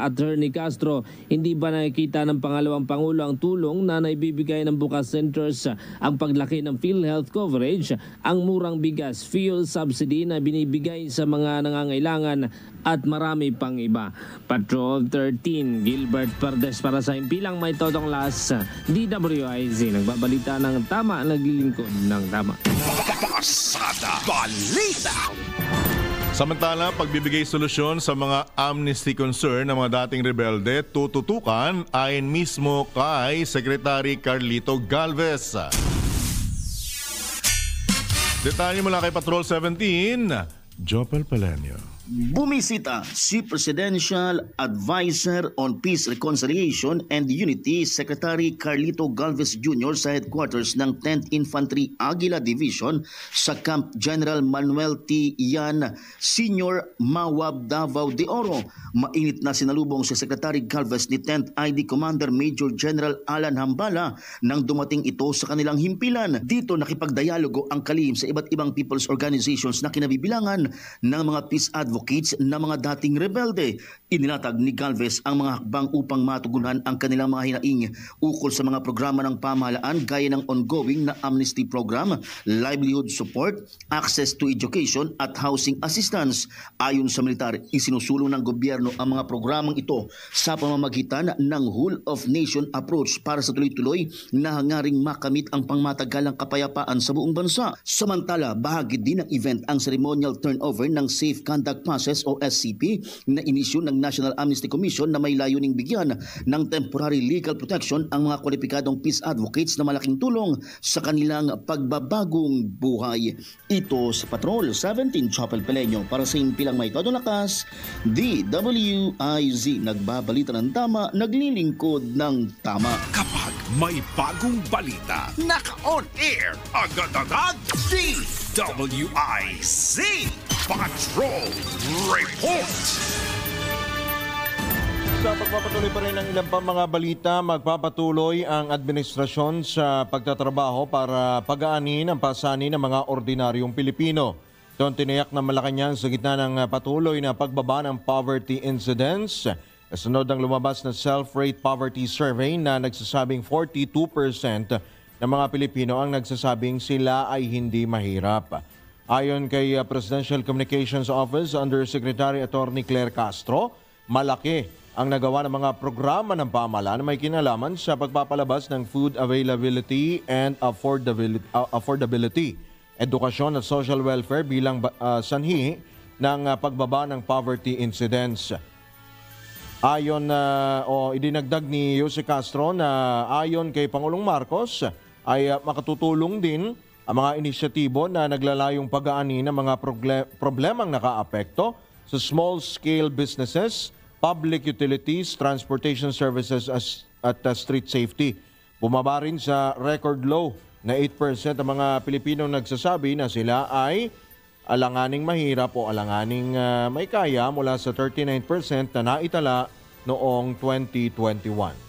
Attorney Castro, hindi ba nakikita ng pangalawang Pangulo ang tulong na naibibigay ng Bukas Centers, ang paglaki ng PhilHealth coverage, ang murang bigas, fuel subsidy na binibigay sa mga nangangailangan at marami pang iba. Patrol 13, Gilbert Perdes para sa Impilang May Totong Las, DWIZ. Nagbabalita ng tama, naglilingkod ng tama. Pasada Balita. Samantala, pagbibigay solusyon sa mga amnesty concern ng mga dating rebelde, tututukan ayon mismo kay Secretary Carlito Galvez. Detalye mula kay Patrol 17, Jopel Palenio. Bumisita si Presidential Advisor on Peace, Reconciliation and Unity Secretary Carlito Galvez Jr. sa headquarters ng 10th Infantry Aguila Division sa Camp General Manuel T. Yan Sr. Mawab, Davao de Oro. Mainit na sinalubong si Secretary Galvez ni 10th ID Commander Major General Alan Hambala nang dumating ito sa kanilang himpilan. Dito nakipagdialogo ang kalihim sa iba't ibang people's organizations na kinabibilangan ng mga peace advocates na mga dating rebelde. Inilatag ni Galvez ang mga hakbang upang matugunan ang kanilang mga hinaing ukol sa mga programa ng pamahalaan gaya ng ongoing na amnesty program, livelihood support, access to education at housing assistance. Ayon sa militar, isinusulong ng gobyerno ang mga programang ito sa pamamagitan ng whole of nation approach para sa tuloy-tuloy na hangaring makamit ang pangmatagalang kapayapaan sa buong bansa. Samantala, bahagi din ng event ang ceremonial turnover ng Safe Conduct Process o SCP na inisyu ng National Amnesty Commission na may layuning bigyan ng temporary legal protection ang mga kwalipikadong peace advocates na malaking tulong sa kanilang pagbabagong buhay. Ito sa Patrol 17, Chopel Pelenyo para sa Impilang May Todong Lakas, DWIZ. Nagbabalita ng tama, naglilingkod ng tama. Kapag may bagong balita, naka-on air, agad-agad, DWIZ Patrol Report. Sa pagpapatuloy pa rin ng ilang pang mga balita, magpapatuloy ang administrasyon sa pagtatrabaho para pagaanin ang pasanin ng mga ordinaryong Pilipino. Ito ang tiniyak ng Malacanang sa gitna ng patuloy na pagbaba ng poverty incidence. Kasunod ang lumabas na self-rate poverty survey na nagsasabing 42% ng mga Pilipino ang nagsasabing sila ay hindi mahirap. Ayon kay Presidential Communications Office Undersecretary Attorney Claire Castro, malaki ang nagawa ng mga programa ng pamahalaan na may kinalaman sa pagpapalabas ng food availability and affordability, edukasyon at social welfare bilang sanhi ng pagbaba ng poverty incidence. Ayon idinagdag ni Jose Castro na ayon kay Pangulong Marcos ay makatutulong din ang mga inisyatibo na naglalayong pag-aani ng mga problemang nakaapekto sa small-scale businesses, public utilities, transportation services at street safety. Bumaba rin sa record low na 8% ang mga Pilipino nagsasabi na sila ay alanganing mahirap o alanganing may kaya mula sa 39% na naitala noong 2021.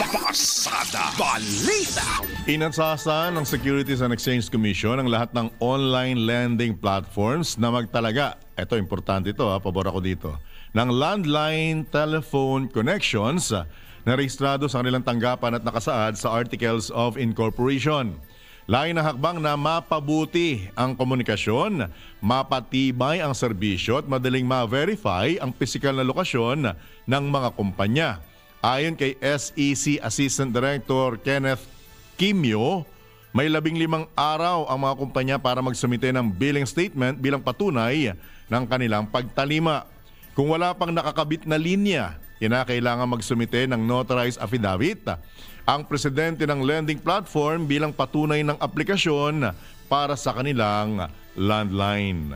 Pasada Balita. Inatsasan ng Securities and Exchange Commission ang lahat ng online lending platforms na magtalaga. Ito, importante ito, pabor ako dito. Ng landline telephone connections na rehistrado sa kanilang tanggapan at nakasaad sa Articles of Incorporation. Lain na hakbang na mapabuti ang komunikasyon, mapatibay ang serbisyo at madaling ma-verify ang pisikal na lokasyon ng mga kumpanya. Ayon kay SEC Assistant Director Kenneth Kimyo, may 15 araw ang mga kumpanya para magsumite ng billing statement bilang patunay ng kanilang pagtalima. Kung wala pang nakakabit na linya, kinakailangan magsumite ng notarized affidavit ang presidente ng lending platform bilang patunay ng aplikasyon para sa kanilang landline.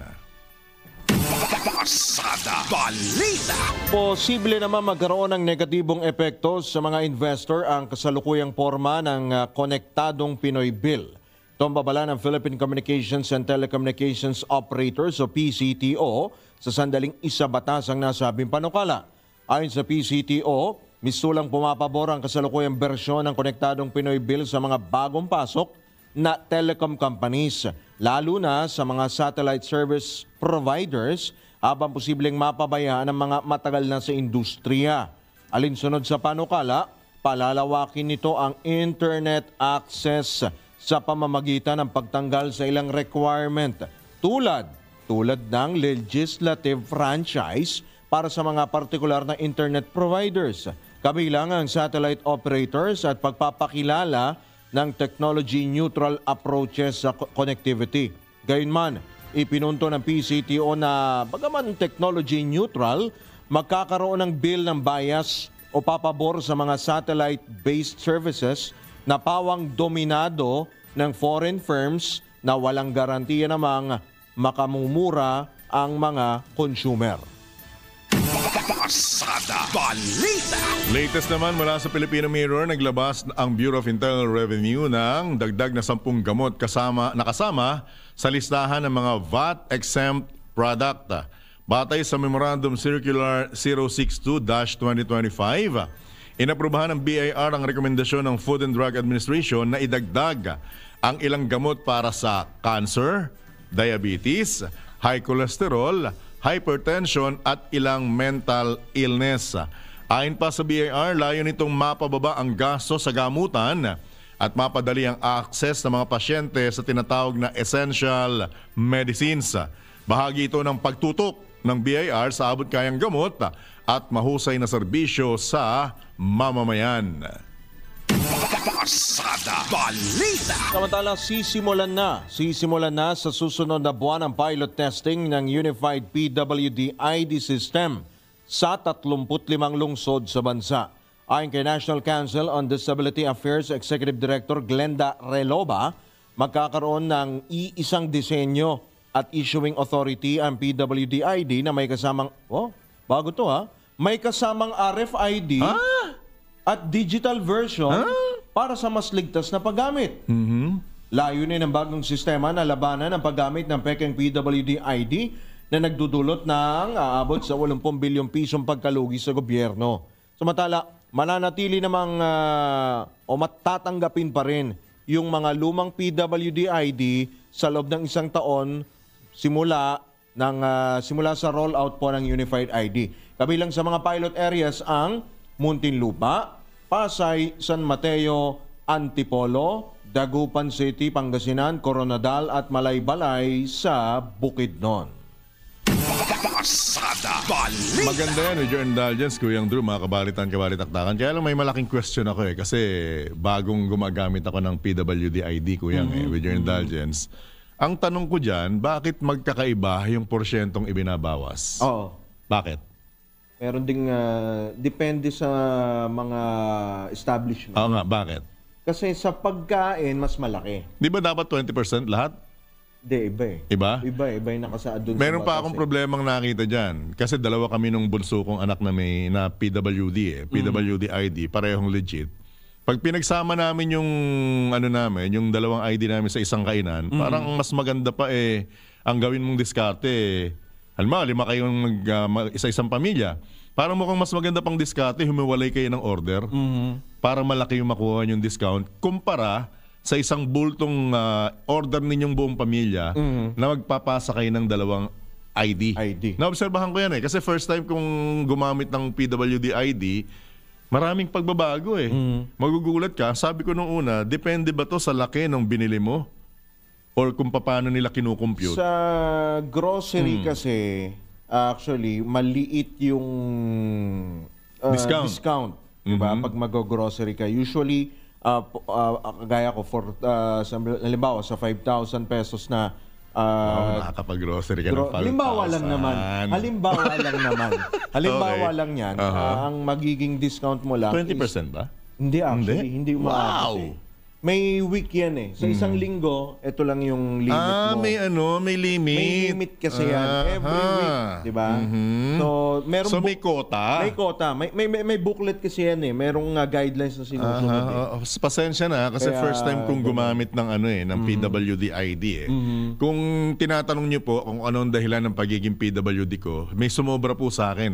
Pasada Balita. Posible naman magkaroon ng negatibong epekto sa mga investor ang kasalukuyang forma ng Konektadong Pinoy Bill. Ito ang babala ng Philippine Communications and Telecommunications Operators o PCTO sa sandaling isabatas ang nasabing panukala. Ayon sa PCTO, mistulang pumapabor ang kasalukuyang bersyon ng Konektadong Pinoy Bill sa mga bagong pasok na telecom companies, lalo na sa mga satellite service providers, habang posibleng mapabayaan ng mga matagal na sa industriya. Alinsunod sa panukala, palalawakin nito ang internet access sa pamamagitan ng pagtanggal sa ilang requirement tulad tulad ng legislative franchise para sa mga partikular na internet providers, kabilang ang satellite operators at pagpapakilala ng technology-neutral approaches sa connectivity. Gayunman, ipinunto ng PCTO na bagaman technology-neutral, magkakaroon ng bill ng bias o papabor sa mga satellite-based services na pawang dominado ng foreign firms na walang garantiya namang makamumura ang mga consumer. Pasada Balita. Latest naman mula sa Filipino Mirror, naglabas ang Bureau of Internal Revenue ng dagdag na 10 gamot nakasama sa listahan ng mga VAT-exempt product. Batay sa Memorandum Circular 062-2025, inaprubahan ng BIR ang rekomendasyon ng Food and Drug Administration na idagdag ang ilang gamot para sa cancer, diabetes, high cholesterol, hypertension at ilang mental illness. Ayon pa sa BIR, layo nitong mapababa ang gasto sa gamutan at mapadali ang access ng mga pasyente sa tinatawag na essential medicines. Bahagi ito ng pagtutok ng BIR sa abot kayang gamot at mahusay na serbisyo sa mamamayan. Pasada Balita. Samantala, sisimulan na sa susunod na buwan ang pilot testing ng Unified PWD ID system sa 35 lungsod sa bansa. Ayon kay National Council on Disability Affairs Executive Director Glenda Reloba, magkakaroon ng iisang disenyo at issuing authority ang PWD ID na may kasamang, bago to may kasamang RFID at digital version para sa mas ligtas na paggamit. Layunin ng bagong sistema na labanan ang paggamit ng pekeng PWD ID na nagdudulot ng aabot sa 80 bilyong pisong pagkalugi sa gobyerno. Samantala, mananatili namang o matatanggapin pa rin yung mga lumang PWD ID sa loob ng 1 taon simula sa rollout po ng Unified ID. Kabilang sa mga pilot areas ang Muntinlupa, Pasay, San Mateo, Antipolo, Dagupan City, Pangasinan, Coronadal at Malaybalay sa Bukidnon. Pasada Balita. Maganda yan with your indulgence, Kuyang Drew, mga kabalitan-kabalitaktakan. Kaya lang may malaking question ako kasi bagong gumagamit ako ng PWD ID, Kuyang, with your indulgence. Ang tanong ko dyan, bakit magkakaiba yung porsyentong ibinabawas? Oo. Bakit? Meron ding depende sa mga establishment. Oo nga, bakit? Kasi sa pagkain, mas malaki. Di ba dapat 20% lahat? Hindi, iba eh. Iba? Iba yung nakasaad dun. Meron pa akong problemang nakita dyan. Kasi dalawa kami nung bunso kong anak na PWD PWD ID, parehong legit. Pag pinagsama namin yung yung dalawang ID namin sa isang kainan, parang mas maganda pa ang gawin mong diskarte. Halimbawa, 5 kayong isa-isang pamilya. Parang mukhang mas maganda pang diskarte, humiwalay kayo ng order para malaki yung makuha yung discount kumpara sa isang bultong order ninyong buong pamilya na magpapasa kayo ng dalawang ID. Naobserbahan ko yan kasi first time kong gumamit ng PWD ID, maraming pagbabago Magugulat ka. Sabi ko nung una, depende ba to sa laki ng binili mo? Or kung paano nila kinukompute? Sa grocery kasi, actually, maliit yung discount. Diba? Pag mag-grocery ka. Usually, gaya ko, halimbawa, sa 5,000 pesos na nakakapag-grocery ka ng 5,000. Halimbawa lang yan. Ang magiging discount mo lang 20% ba? Hindi actually. Hindi umaabot May week yan Sa isang linggo, ito lang yung limit mo. May limit. May limit kasi yan. Every week. Diba? So, may quota? May quota. May booklet kasi yan Merong guidelines na sinusunod Pasensya na kasi first time kong gumamit ng ng PWD ID Kung tinatanong niyo po kung anong dahilan ng pagiging PWD ko, may sumobra po sa akin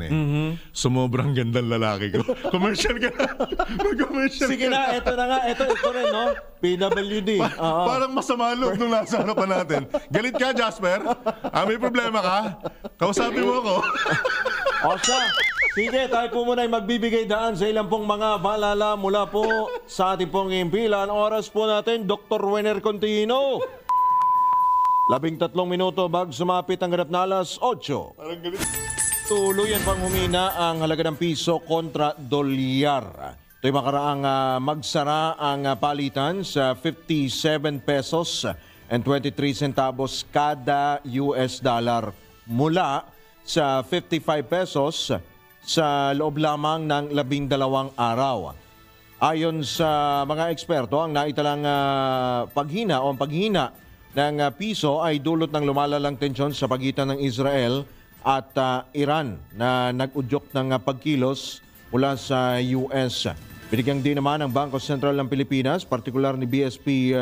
Sumobrang gandang lalaki ko. Commercial ka na. Mag-commercial Sige na, ito na nga. Ito rin PWD. Parang masama loob nung nasa harapan natin. Galit ka, Jasper? May problema ka? Kausapin mo ako. Sige, tayo po muna ay magbibigay daan sa ilang pong mga balala mula po sa ating pong impilan. Oras po natin, Dr. Wenner Contino. 13 minuto bago sumapit ang ganap na alas 8. Tuluyan pang humina ang halaga ng piso kontra dolyar. Ito'y makaraang magsara ang palitan sa 57 pesos and 23 centavos kada US dollar mula sa 55 pesos sa loob lamang ng 12 araw. Ayon sa mga eksperto, ang naitalang paghina ng piso ay dulot ng lumalalang tensyon sa pagitan ng Israel at Iran na nag-udyok ng pagkilos mula sa US. Binigyang din naman ang Bangko Sentral ng Pilipinas, partikular ni BSP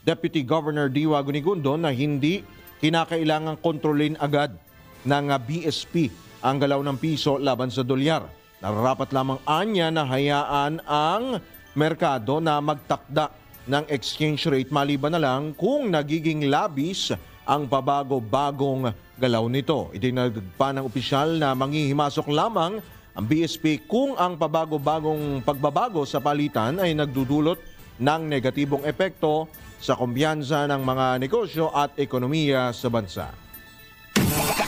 Deputy Governor Diwa Gunigundo, na hindi kinakailangang kontrolin agad ng BSP ang galaw ng piso laban sa dolyar. Nararapat lamang anya na hayaan ang merkado na magtakda ng exchange rate maliban na lang kung nagiging labis ang pabago-bagong galaw nito. Idinagdag pa ng opisyal na manghihimasok lamang ang BSP kung ang pabago-bagong pagbabago sa palitan ay nagdudulot ng negatibong epekto sa kumpiyansa ng mga negosyo at ekonomiya sa bansa.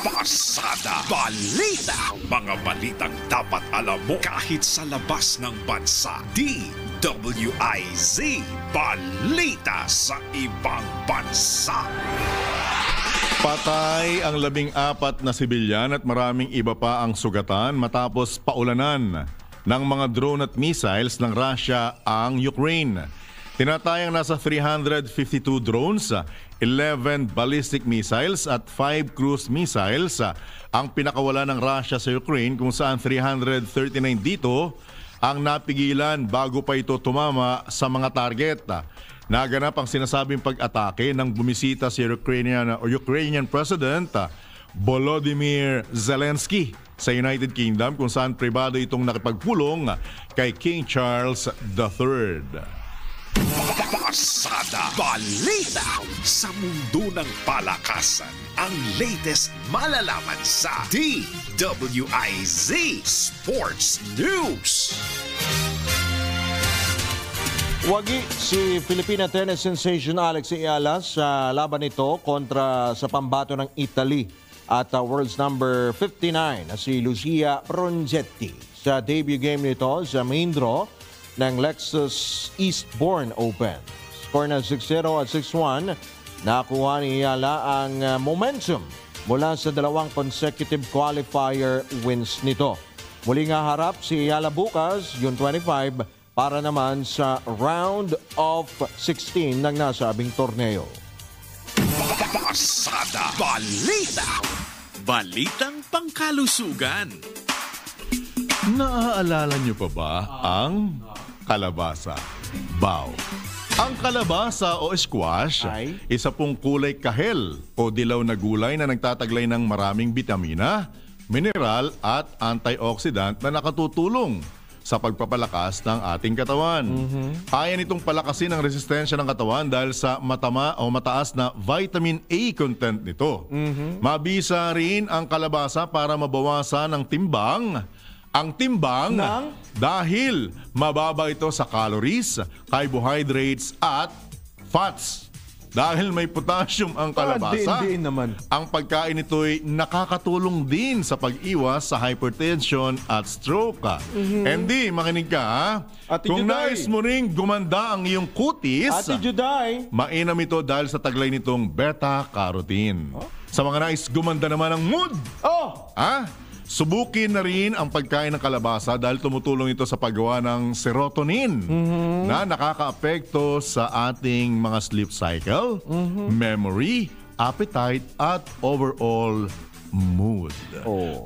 Pasada Balita. Mga balitang dapat alam mo kahit sa labas ng bansa. DWIZ Balita sa ibang bansa. Patay ang 14 na sibilyan at maraming iba pa ang sugatan matapos paulanan ng mga drone at missiles ng Russia ang Ukraine. Tinatayang nasa 352 drones, 11 ballistic missiles at 5 cruise missiles ang pinakawala ng Russia sa Ukraine, kung saan 339 dito ang napigilan bago pa ito tumama sa mga target. Naganap ang sinasabing pag-atake nang bumisita si Ukrainian President Volodymyr Zelensky sa United Kingdom, kung saan pribado itong nakipagpulong kay King Charles III. Pasada Balita. Sa mundo ng palakasan, ang latest malalaman sa DWIZ Sports News. Wagi si Filipina tennis sensation Alex Ayala sa laban nito kontra sa pambato ng Italy at world's number 59 na si Lucia Ronzetti sa debut game nito sa main draw ng Lexus Eastbourne Open. Score na 6-0 at 6-1, nakuha ni Ayala ang momentum mula sa 2 consecutive qualifier wins nito. Muli nga harap si Ayala bukas, June 25, para naman sa round of 16 ng nasabing torneo. Pasada Balita. Balitang pangkalusugan. Naaalala niyo pa ba ang kalabasa? Bao. Ang kalabasa o squash, isa pong kulay kahel o dilaw na gulay na nagtataglay ng maraming bitamina, mineral at antioxidant na nakatutulong sa pagpapalakas ng ating katawan. Kaya nitong palakasin ang resistensya ng katawan dahil sa mataas na vitamin A content nito. Mabisa rin ang kalabasa para mabawasan ang timbang. Ang timbang dahil mababa ito sa calories, carbohydrates at fats. Dahil may potassium ang kalabasa, ang pagkain nito'y nakakatulong din sa pag-iwas sa hypertension at stroke. Andy, makinig ka ha? Kung nais mo ring gumanda ang iyong kutis, mainam ito dahil sa taglay nitong beta-carotene. Sa mga nais gumanda naman ang mood, subukin na rin ang pagkain ng kalabasa dahil tumutulong ito sa paggawa ng serotonin na nakakaapekto sa ating mga sleep cycle, memory, appetite, at overall mood.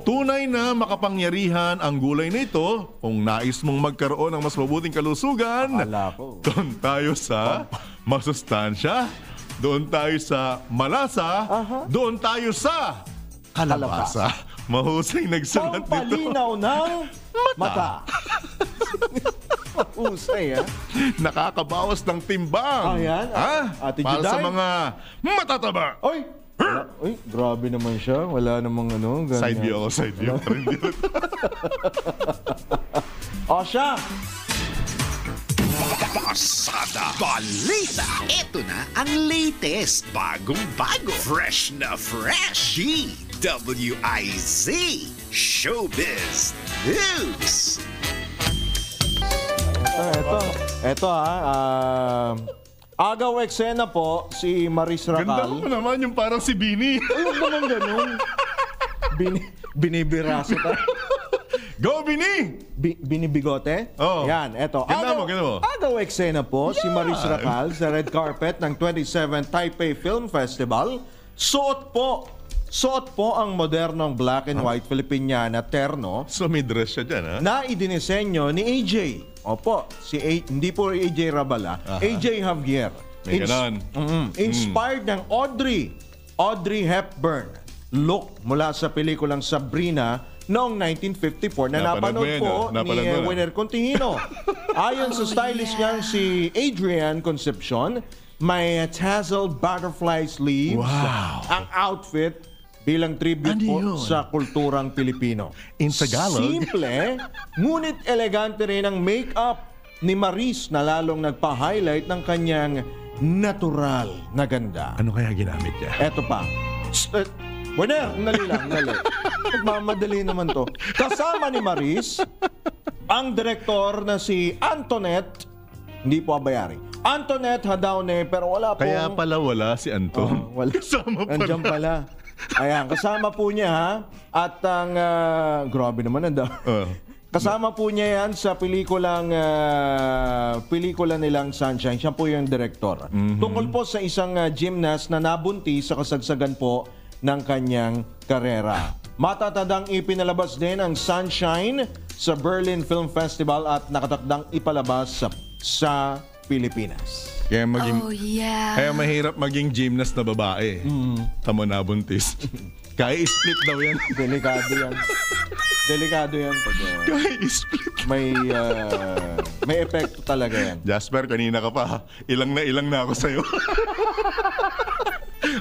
Tunay na makapangyarihan ang gulay nito. Kung nais mong magkaroon ng mas mabuting kalusugan, doon tayo sa masustansya, doon tayo sa malasa, doon tayo sa kalabasa. Mahusay nagsulat nito. Pampalinaw ng mata. Mahusay, ha? Nakakabawas ng timbang. Ayan. Para sa mga matataba. Oy, grabe naman siya. Wala namang ganyan. Side view ako, side view. O siya. Pasada Balita. Ito na ang latest, bagong-bago, fresh na fresh. DWIZ Showbiz News. Ito agaw eksena po si Maris Racal. Ganda mo naman yung parang si Bini. Ayun naman ganun. Binibiraso ka. Go, Bini! Binibigote? Oo. Yan, eto. Ganda mo. Agaw eksena po si Maris Racal sa red carpet ng 27th Taipei Film Festival. Suot po ang modernong black and white Filipiniana terno. So may dress siya dyan, ha? Na idinisenyo ni AJ. Opo, hindi po AJ Rabala, AJ Javier. May ganon. Inspired ng Audrey Hepburn look mula sa pelikulang Sabrina noong 1954 na napanood po ni Winner Continhino. Ayon sa stylist niyang si Adrian Concepcion, may tasseled butterfly sleeves ang outfit bilang tribute po sa kulturang Pilipino. In Tagalog. Simple, ngunit elegante rin ang make-up ni Maris na lalong nagpa-highlight ng kanyang natural na ganda. Ano kaya ginamit niya? Eto pa. Winner, nali. Magmamadali naman to. Kasama ni Maris, ang direktor na si Antoinette, hindi po abayari. Antoinette Hadaone, pero wala po. Kaya pala wala si Anton. Wala. Kasama pala. Nandiyan pala. Ayan, kasama po niya ha. At ang, grabe naman kasama po niya yan sa pelikula nilang Sunshine. Siya po yung direktor. Tungkol po sa isang gymnast na nabuntis sa kasagsagan po ng kanyang karera. Matatandang ipinalabas din ang Sunshine sa Berlin Film Festival at nakatakdang ipalabas sa Pilipinas. Kaya kaya mahirap maging gymnast na babae. Tama na buntis. Kaya i-split daw yan. Delikado yan. Pag, Kaya i-split. May epekto talaga yan. Jasper, kanina ka pa. Ilang na ako sa'yo.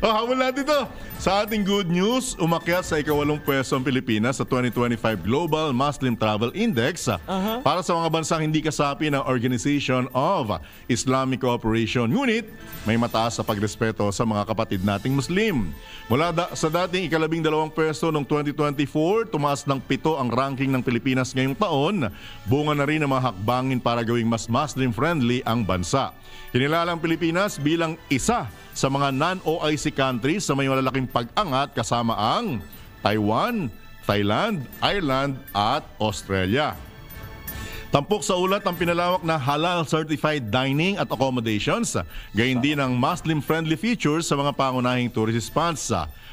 Habol natin ito. Sa ating good news, umakyat sa ika-8 pwesto ang Pilipinas sa 2025 Global Muslim Travel Index para sa mga bansang hindi kasapi ng Organization of Islamic Cooperation. Ngunit, may mataas sa pagrespeto sa mga kapatid nating Muslim. Mula sa dating ika-12 pwesto noong 2024, tumaas ng 7 ang ranking ng Pilipinas ngayong taon. Bunga na rin ang mga hakbangin para gawing mas Muslim-friendly ang bansa. Kinilala ang Pilipinas bilang isa sa mga non-OIC countries sa may malalaking pag-angat kasama ang Taiwan, Thailand, Ireland at Australia. Tampok sa ulat ang pinalawak na halal certified dining at accommodations, gayon din ang Muslim-friendly features sa mga pangunahing tourist spots.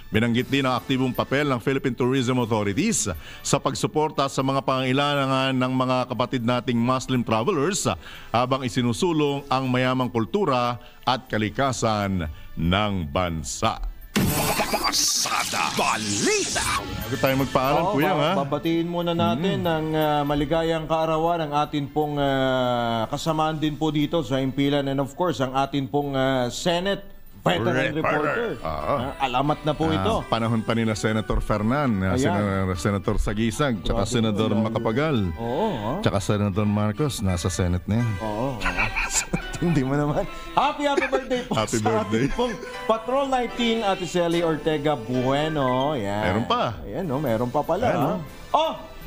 Binanggit din ang aktibong papel ng Philippine Tourism Authorities sa pagsuporta sa mga pangailangan ng mga kapatid nating Muslim travelers habang isinusulong ang mayamang kultura at kalikasan ng bansa. Pasada Balita. Bago tayo magpaalam, kuya, ha? Babatiin muna natin ng maligayang kaarawan ang atin pong kasamaan din po dito sa himpilan and of course ang atin pong Senate veteran reporter. Alamat na po ito. Panahon pa ni na Senator Fernan, Senator Sagisag, tsaka Senador Macapagal, tsaka Senator Marcos, nasa Senate na yan. Hindi mo naman. Happy birthday po Happy sa birthday. ating pong Patrol 19 Ate Sally Ortega Bueno. Yan. Meron pa. Ayan, meron pa pala.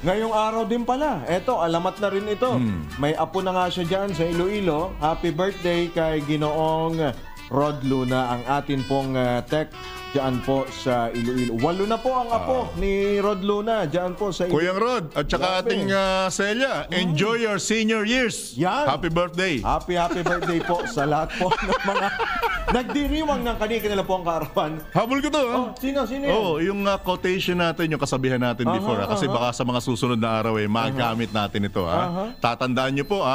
Ngayong araw din pala. Eto, alamat na rin ito. May apo na nga siya dyan sa Iloilo. Happy birthday kay Ginoong Rod Luna, ang atin pong tech dyan po sa Iloilo. 8 na po ang apo ni Rod Luna dyan po sa Iloilo. Kuyang Rod, at saka ating Celia, enjoy your senior years. Yan. Happy birthday. Happy birthday po sa lahat po ng mga nagdiriwang ng kanila po ang kaarawan. Habol ko to, ha? Sino yan? Yung quotation natin, yung kasabihan natin before, kasi baka sa mga susunod na araw magamit natin ito, ha? Tatandaan nyo po,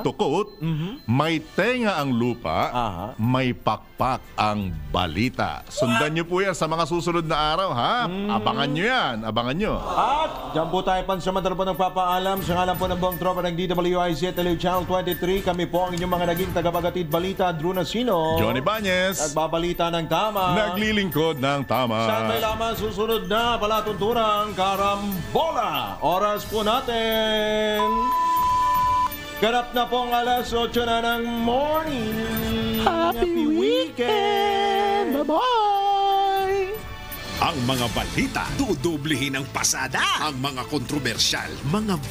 to quote, may tenga ang lupa, may pakpak ang balita. Sundan nyo po yan sa mga susunod na araw, ha? Abangan nyo yan, abangan nyo. At dyan po tayo pansamantala po nagpapaalam sa ngalan po ng buong tropa ng DWIZ Telew Channel 23. Kami po ang inyong mga naging tagapagatid balita, Drew Nasino, Johnny Bañez, nagbabalita ng tama, naglilingkod ng tama. Saan may lamang susunod na palatunturang karambola. Oras po natin Ganap na pong alas 8 na ng morning. Happy weekend! Bye-bye! Ang mga balita, dudublihin ang pasada. Ang mga kontrobersyal, mga